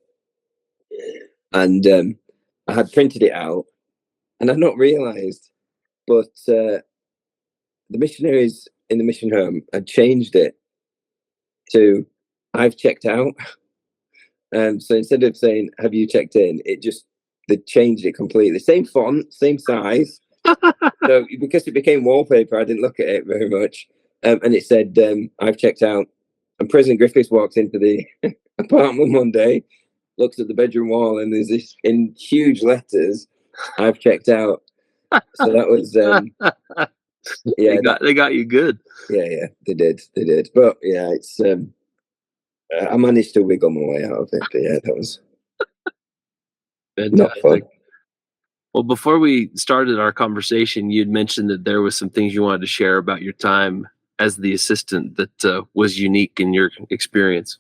And I had printed it out, and I'd not realised, but the missionaries in the mission home had changed it to I've checked out. So instead of saying have you checked in, they changed it completely. Same font, same size. So because it became wallpaper, I didn't look at it very much. And it said I've checked out. And President Griffiths walks into the apartment one day, looks at the bedroom wall, and there's this in huge letters, I've checked out. So that was they got you good. Yeah, they did. But yeah, it's I managed to wiggle my way out of it. But yeah, that was not fun. Well, before we started our conversation, you'd mentioned that there was some things you wanted to share about your time as the assistant that was unique in your experience.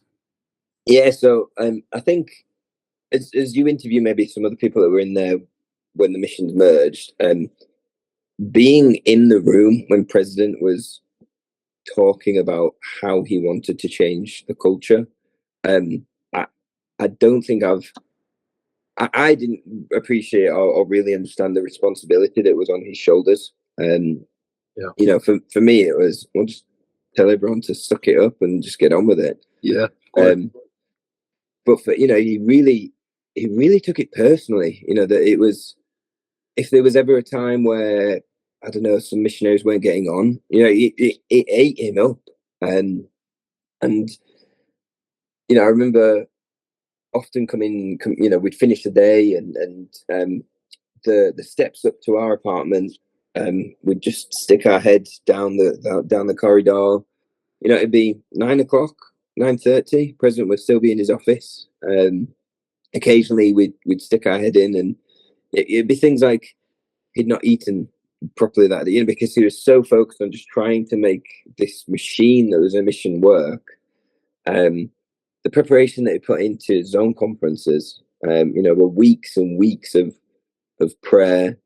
Yeah, so I think as you interview maybe some of the people that were in there when the missions merged, being in the room when President was talking about how he wanted to change the culture, I don't think I didn't appreciate or really understand the responsibility that was on his shoulders. For me, it was, well, just tell everyone to suck it up and just get on with it. Yeah. But he really, he really took it personally. You know, that it was, if there was ever a time where, I don't know, some missionaries weren't getting on, you know, it ate him up. And you know, I remember often you know, we'd finish the day, and the steps up to our apartment, we'd just stick our heads down the corridor. You know, it'd be 9 o'clock, 9:30. President would still be in his office. Occasionally, we'd stick our head in, and it'd be things like he'd not eaten properly that day, you know, because he was so focused on just trying to make this machine that was a mission work. The preparation that he put into zone conferences, you know, were weeks and weeks of prayer,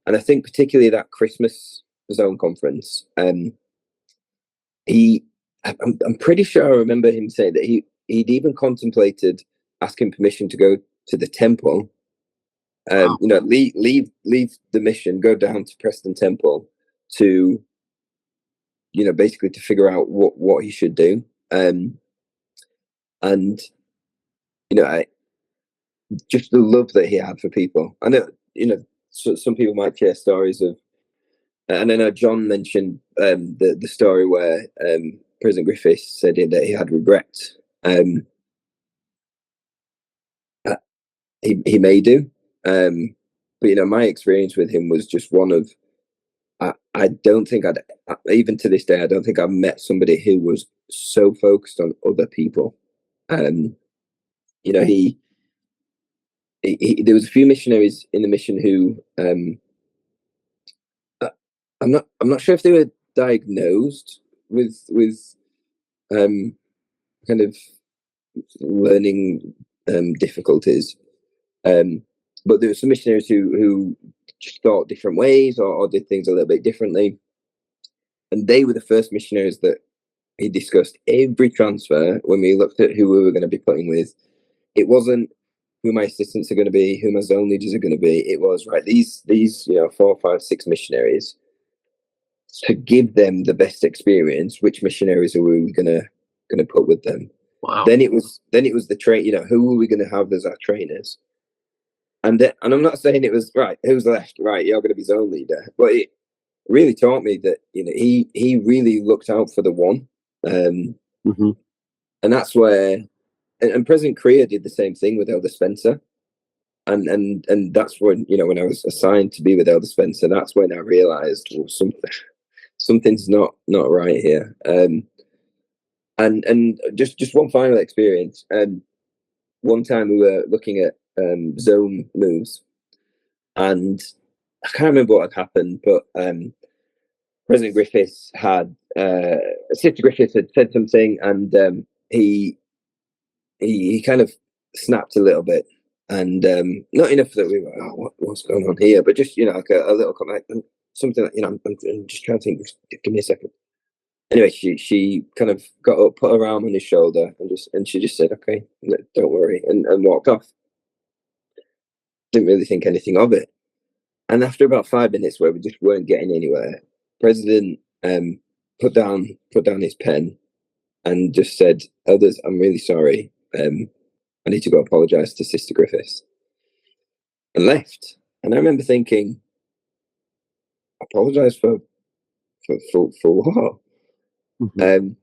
and I think particularly that Christmas zone conference. I'm pretty sure I remember him saying that he'd even contemplated asking permission to go to the temple. Wow. You know, leave the mission, go down to Preston Temple to, you know, basically to figure out what he should do. And you know, just the love that he had for people. I know, you know, some people might share stories of, and I know John mentioned the story where President Griffiths said that he had regret. He may do, but you know, my experience with him was just one of, I don't think even to this day, I don't think I've met somebody who was so focused on other people. You know, there was a few missionaries in the mission who, I'm not sure if they were diagnosed with kind of learning difficulties, but there were some missionaries who just thought different ways, or did things a little bit differently, and they were the first missionaries that he discussed every transfer. When we looked at who we were going to be putting with, it wasn't who my assistants are going to be, who my zone leaders are going to be. It was, right, these you know, 4, 5, 6 missionaries, to give them the best experience. Which missionaries are we going to put with them? Wow. Then it was the train. You know, who are we going to have as our trainers? And I'm not saying it was right. Who's left? Right, you're going to be zone leader. But it really taught me that, you know, he really looked out for the one, Mm-hmm. and that's where. And President Korea did the same thing with Elder Spencer, and that's when, you know, when I was assigned to be with Elder Spencer, that's when I realized, well, something's not right here. And just one final experience. One time we were looking at zone moves, and I can't remember what had happened, but President Griffiths had Sister Griffiths had said something, and he kind of snapped a little bit, and not enough that we were, oh, what's going on here, but just, you know, like a little comment, something like, you know, I'm just trying to think. Give me a second. Anyway, she kind of got up, put her arm on his shoulder, and she just said, "Okay, don't worry," and walked off. Didn't really think anything of it. And after about 5 minutes, where we just weren't getting anywhere, President put down his pen and just said, "Elders, I'm really sorry. I need to go apologize to Sister Griffiths," and left. And I remember thinking, apologize for what? Mm-hmm.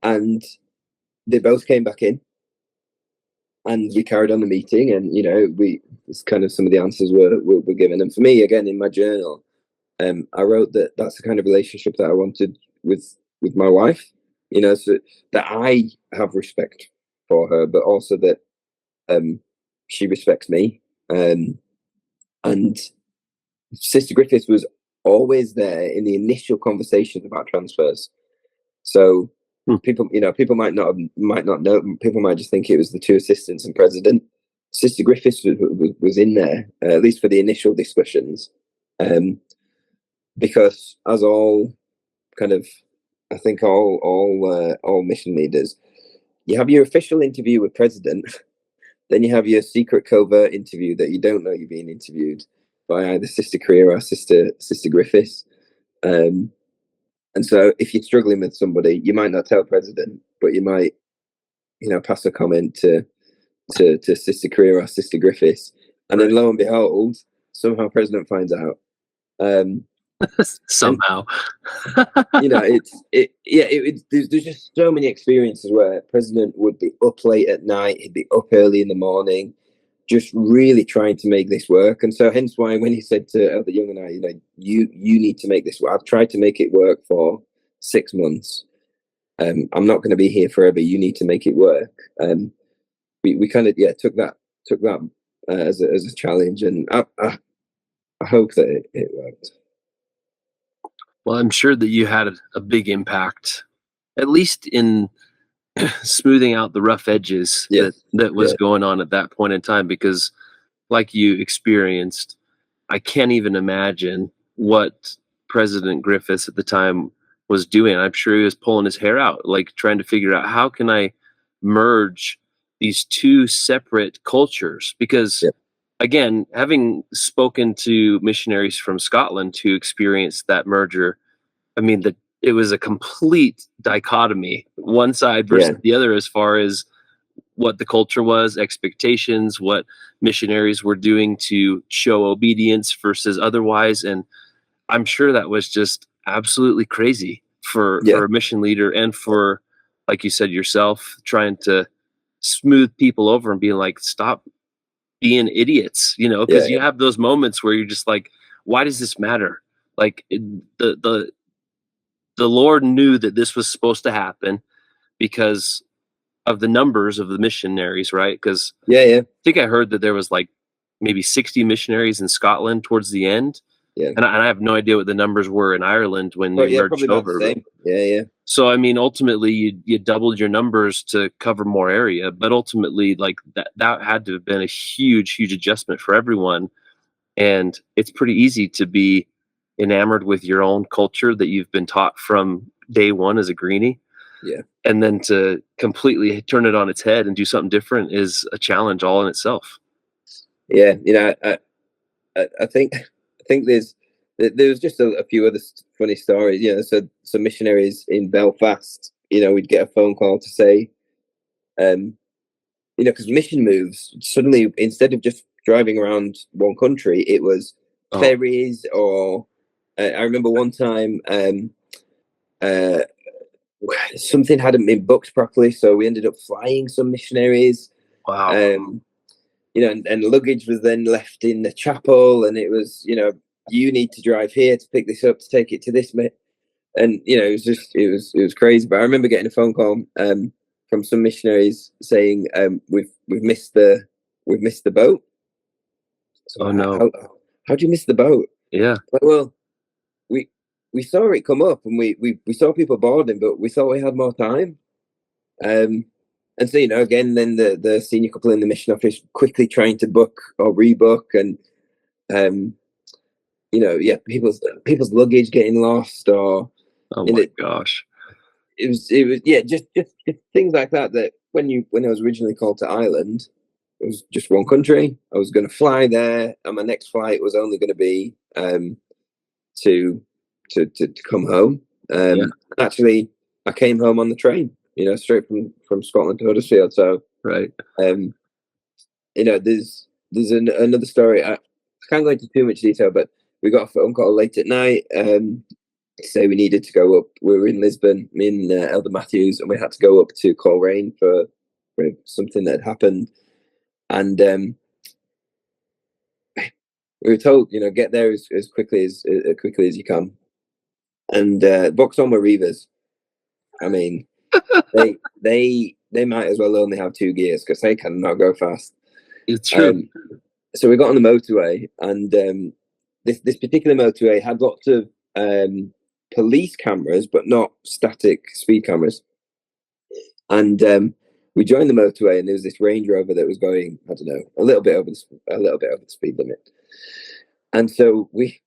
And they both came back in, and we carried on the meeting, and, you know, it's kind of, some of the answers were given. And for me, again, in my journal, I wrote that that's the kind of relationship that I wanted with my wife, you know, so that I have respect for her, but also that she respects me. And Sister Griffiths was always there in the initial conversations about transfers. So people might not know. People might just think it was the 2 assistants and President. Sister Griffiths was in there, at least for the initial discussions, because as all kind of, I think all mission leaders, you have your official interview with President, then you have your secret covert interview that you don't know you're being interviewed by either Sister Korea or Sister Griffiths. And so if you're struggling with somebody, you might not tell President, but you might, you know, pass a comment to to Sister Career or Sister Griffiths, and then lo and behold, somehow President finds out. Somehow. You know, there's just so many experiences where President would be up late at night, he'd be up early in the morning, just really trying to make this work. And so hence why when he said to Elder Young and I, you know, you need to make this work. I've tried to make it work for 6 months. I'm not going to be here forever. You need to make it work. We kind of took that as a challenge, and I hope that it worked. Well, I'm sure that you had a big impact, at least in smoothing out the rough edges that was going on at that point in time, because like you experienced, I can't even imagine what President Griffiths at the time was doing. I'm sure he was pulling his hair out, like trying to figure out, how can I merge these two separate cultures? Because again, having spoken to missionaries from Scotland who experienced that merger, I mean, it was a complete dichotomy, one side versus the other, as far as what the culture was, expectations, what missionaries were doing to show obedience versus otherwise. And I'm sure that was just absolutely crazy for a mission leader, and for, like you said yourself, trying to smooth people over and being like, stop being idiots, you know, because you have those moments where you're just like, why does this matter? Like the Lord knew that this was supposed to happen because of the numbers of the missionaries, right? Because I think I heard that there was like maybe 60 missionaries in Scotland towards the end. And I have no idea what the numbers were in Ireland when they merged over. So I mean, ultimately, you doubled your numbers to cover more area, but ultimately, like that had to have been a huge adjustment for everyone. And it's pretty easy to be enamored with your own culture that you've been taught from day one as a greenie. And then to completely turn it on its head and do something different is a challenge all in itself. You know, I think there was just a few other funny stories. You know, so some missionaries in Belfast, you know, we'd get a phone call to say, you know, because mission moves suddenly, instead of just driving around one country, it was ferries, or I remember one time something hadn't been booked properly, so we ended up flying some missionaries. You know, and luggage was then left in the chapel, and it was, you know, you need to drive here to pick this up to take it to this, and you know, it was crazy. But I remember getting a phone call from some missionaries saying, we've missed the boat. So how'd you miss the boat? Like, well, we saw it come up, and we saw people boarding, but we thought we had more time. And so, you know, again, then the senior couple in the mission office quickly trying to book or rebook, and you know, people's luggage getting lost, or gosh, it was just things like that. That when I was originally called to Ireland, it was just one country. I was going to fly there, and my next flight was only going to be to come home. Actually, I came home on the train, you know, straight from Scotland to Huddersfield. So you know, there's another story. I can't go into too much detail, but we got a phone call late at night to say we needed to go up. We were in Lisbon, me and Elder Matthews, and we had to go up to Coleraine for something that had happened. And we were told, you know, get there as quickly as you can. And Vauxhall Reivers, I mean, they might as well only have 2 gears because they cannot go fast. It's true. So we got on the motorway, and this particular motorway had lots of police cameras, but not static speed cameras. And we joined the motorway, and there was this Range Rover that was going, I don't know, a little bit over the speed limit. And so we,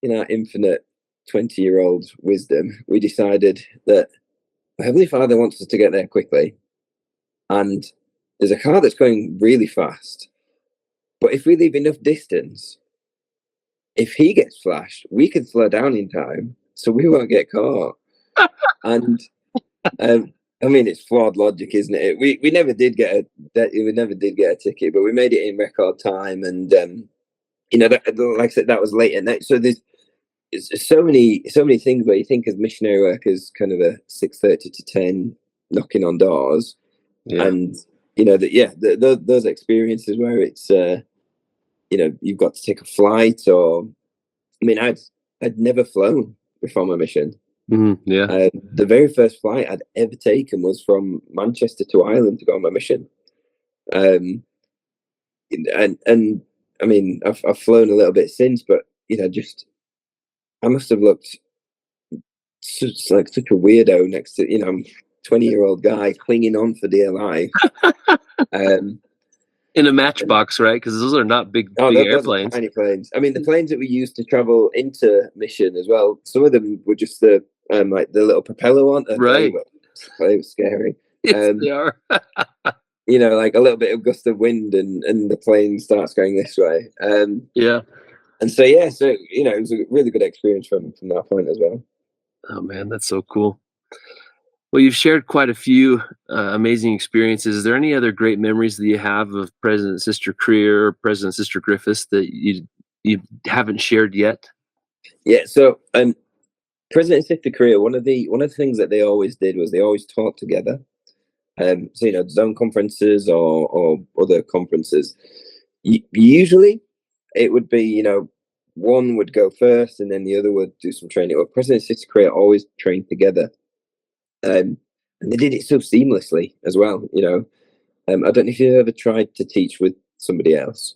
in our infinite 20-year-old wisdom, we decided that Heavenly Father wants us to get there quickly, and there's a car that's going really fast. But if we leave enough distance, if he gets flashed, we can slow down in time, so we won't get caught. And I mean, it's flawed logic, isn't it? We never did get a ticket, but we made it in record time, and like I said, that was late at night. So there's so many things where you think as missionary workers, kind of a 6:30 to 10 knocking on doors, and those experiences where it's you've got to take a flight, or I mean, I'd never flown before my mission. The very first flight I'd ever taken was from Manchester to Ireland to go on my mission. And I mean, I've flown a little bit since, but I must have looked like such a weirdo next to, I'm 20-year-old guy clinging on for dear life. In a Matchbox, right? Because those are not big airplanes. Those are tiny planes. I mean, the planes that we used to travel into mission as well, some of them were just the like the little propeller one. Right. They were scary. Yes, they are. Like a little bit of gust of wind and the plane starts going this way. Yeah. And so it was a really good experience from that point as well. Oh man, that's so cool. Well, you've shared quite a few amazing experiences. Is there any other great memories that you have of President and Sister Creer or President and Sister Griffiths that you haven't shared yet? Yeah. So President and Sister Creer, one of the things that they always did was they always taught together. Zone conferences or other conferences. Usually, it would be one would go first and then the other would do some training. Or President and Sister Creer always trained together. And they did it so seamlessly as well. I don't know if you've ever tried to teach with somebody else.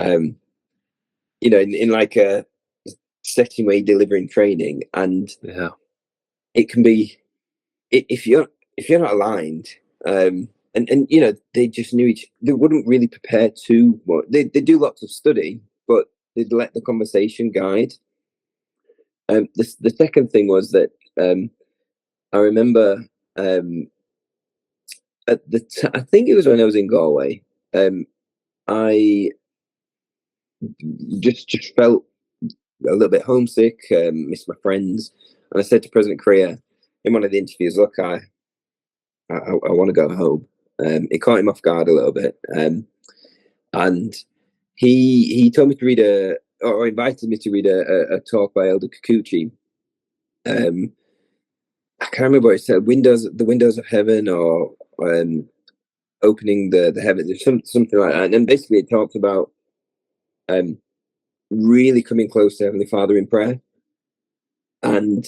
In like a setting where you're delivering training, and it can be if you're not aligned, and they just they wouldn't really prepare too much. They do lots of study, but they'd let the conversation guide. The second thing was that I remember I think it was when I was in Galway. I just felt a little bit homesick, missed my friends, and I said to President Creer in one of the interviews, "Look, I want to go home." It caught him off guard a little bit, and he told me to read or invited me to read a talk by Elder Kikuchi. I can't remember what it said. The windows of heaven, or opening the heavens, something like that. And basically, it talks about really coming close to Heavenly Father in prayer. And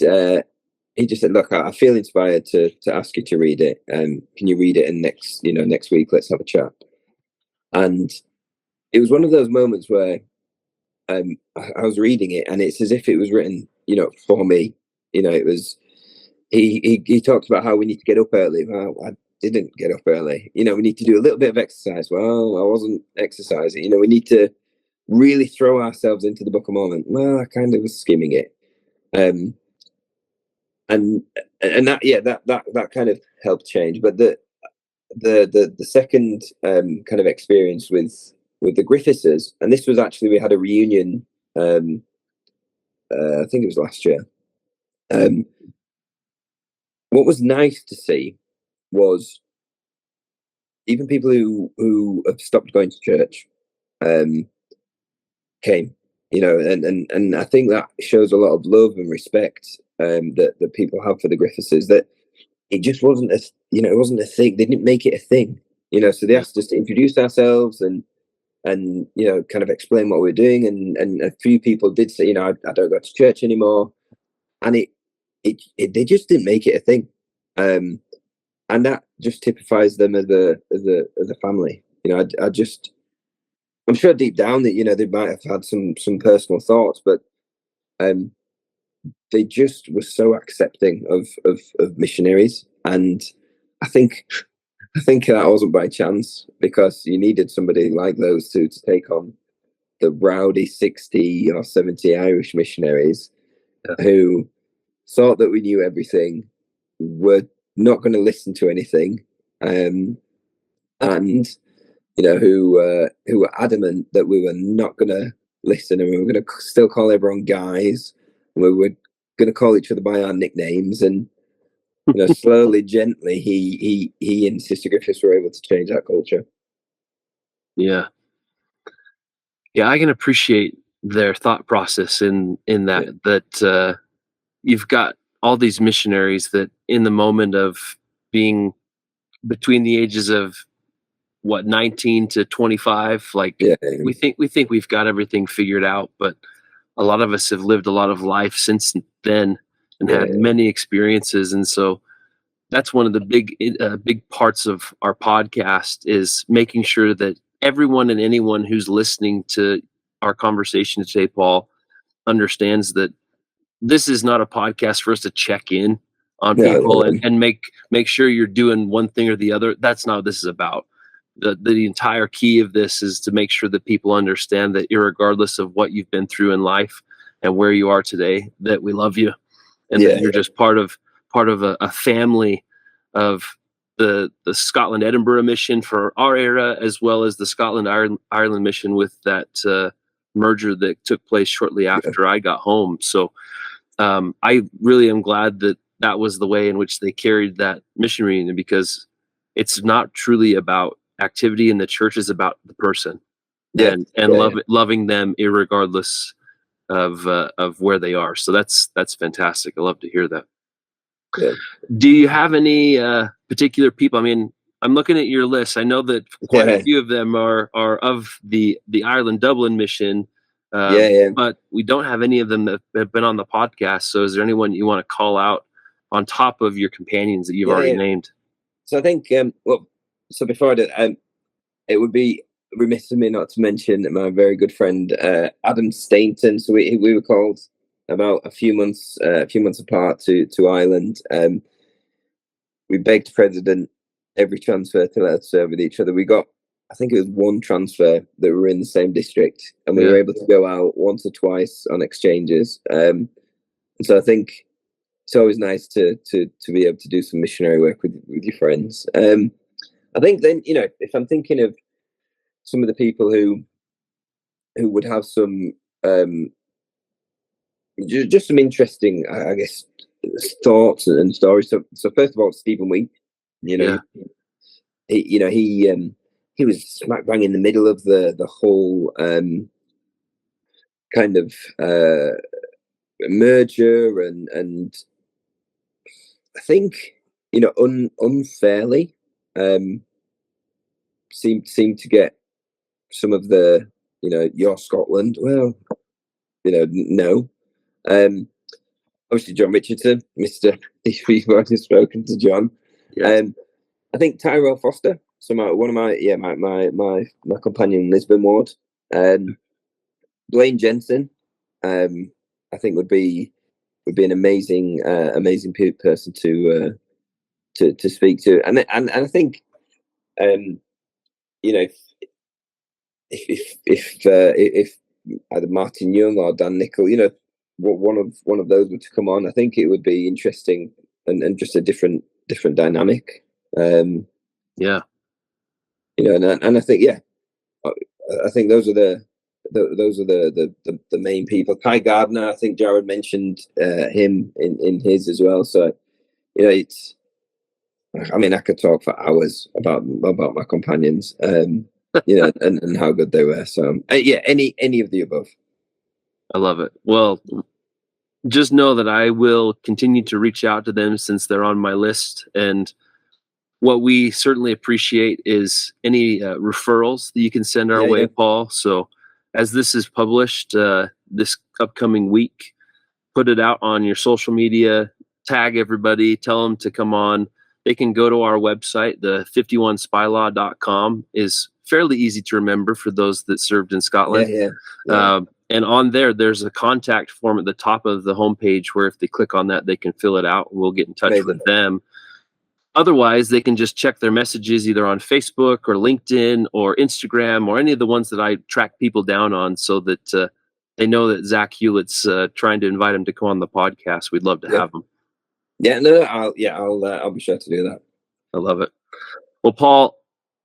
he just said, "Look, I feel inspired to ask you to read it. Can you read it? And next week, let's have a chat." And it was one of those moments where I was reading it, and it's as if it was written, for me. It was. He talks about how we need to get up early. Well, I didn't get up early. We need to do a little bit of exercise. Well, I wasn't exercising. We need to really throw ourselves into the Book of Mormon. Well, I kind of was skimming it. And that kind of helped change. But the second kind of experience with the Griffithses, and this was actually, we had a reunion. I think it was last year. What was nice to see was even people who have stopped going to church came, and I think that shows a lot of love and respect that people have for the Griffithses. That it just wasn't it wasn't a thing. They didn't make it a thing, So they asked us to introduce ourselves and kind of explain what we're doing, and a few people did say, I don't go to church anymore, and they just didn't make it a thing, and that just typifies them as a family. I'm sure deep down that they might have had some personal thoughts, but they just were so accepting of missionaries, and I think that wasn't by chance, because you needed somebody like those two to take on the rowdy 60 or 70 Irish missionaries who thought that we knew everything, were not going to listen to anything, and who were adamant that we were not going to listen, and we were going to still call everyone guys, and we were going to call each other by our nicknames, and slowly, gently, he and Sister Griffiths were able to change that culture. Yeah. Yeah, I can appreciate their thought process in that you've got all these missionaries that in the moment of being between the ages of 19 to 25, like Yeah, we think we've got everything figured out, but a lot of us have lived a lot of life since then and had many experiences. And so that's one of the big parts of our podcast is making sure that everyone and anyone who's listening to our conversation today, Paul, understands that this is not a podcast for us to check in on people and make sure you're doing one thing or the other. That's not what this is about. The entire key of this is to make sure that people understand that irregardless of what you've been through in life and where you are today, that we love you and that you're just part of a family of the Scotland Edinburgh mission for our era, as well as the Scotland Ireland mission with that merger that took place shortly after I got home. So I really am glad that was the way in which they carried that mission reunion, because it's not truly about activity in the church, is about the person and loving them irregardless of where they are. So that's fantastic. I love to hear that. Yeah. Do you have any particular people? I mean, I'm looking at your list. I know that quite a few of them are of the Ireland Dublin mission. But we don't have any of them that have been on the podcast. So is there anyone you want to call out on top of your companions that you've already named? So I think, so before I do, it would be remiss of me not to mention my very good friend, Adam Stainton. So we were called about a few months apart to Ireland. We begged President every transfer to let us serve with each other. We got, I think it was one transfer that were in the same district, and we were able to go out once or twice on exchanges. And so I think it's always nice to be able to do some missionary work with your friends. I think then, if I'm thinking of some of the people who would have some just some interesting, I guess, thoughts and stories. So first of all, Stephen Wheat, he was smack bang in the middle of the whole kind of merger, and I think unfairly seemed to get some of the your Scotland. Well, no. Obviously, John Richardson, Mr. If we've already spoken to John. I think Tyrell Foster. So one of my companion in Lisbon ward. Blaine Jensen, I think would be an amazing person to speak to, and I think if either Martin Young or Dan Nicol, one of those were to come on, I think it would be interesting and just a different dynamic. And I think I think those are the main people. Kai Gardner, I think Jared mentioned him in his as well. So it's, I mean, I could talk for hours about my companions, and how good they were. So any of the above. I love it. Well, just know that I will continue to reach out to them since they're on my list. And what we certainly appreciate is any referrals that you can send our way, Paul. So as this is published this upcoming week, put it out on your social media, tag everybody, tell them to come on. They can go to our website. The 51spylaw.com is fairly easy to remember for those that served in Scotland. And on there's a contact form at the top of the homepage where if they click on that, they can fill it out. We'll get in touch with them. Otherwise, they can just check their messages either on Facebook or LinkedIn or Instagram or any of the ones that I track people down on, so that they know that Zach Hewlett's trying to invite him to come on the podcast. We'd love to have him. I'll be sure to do that. I love it. Well, Paul,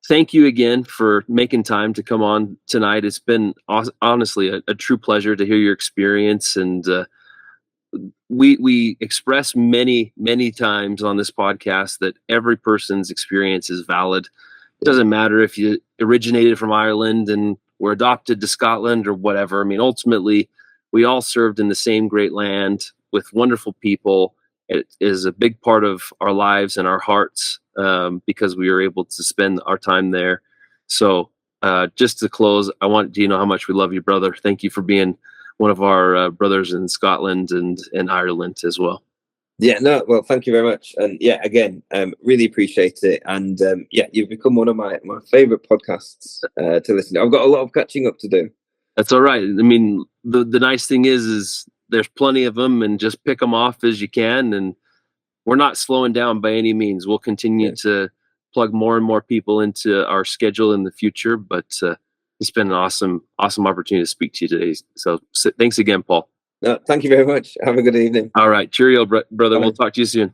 thank you again for making time to come on tonight. It's been honestly a true pleasure to hear your experience, and we express many times on this podcast that every person's experience is valid. It doesn't matter if you originated from Ireland and were adopted to Scotland or whatever. I mean, ultimately, we all served in the same great land with wonderful people. It is a big part of our lives and our hearts, because we were able to spend our time there. So just to close, I want you to know how much we love you, brother. Thank you for being one of our brothers in Scotland and Ireland as well. Yeah, no, well, thank you very much. And yeah, again, really appreciate it. And yeah, you've become one of my favorite podcasts to listen to. I've got a lot of catching up to do. That's all right. I mean, the nice thing is there's plenty of them, and just pick them off as you can. And we're not slowing down by any means. We'll continue to plug more and more people into our schedule in the future. But it's been an awesome opportunity to speak to you today. So thanks again, Paul. No, thank you very much. Have a good evening. All right. Cheerio, brother. Bye. We'll talk to you soon.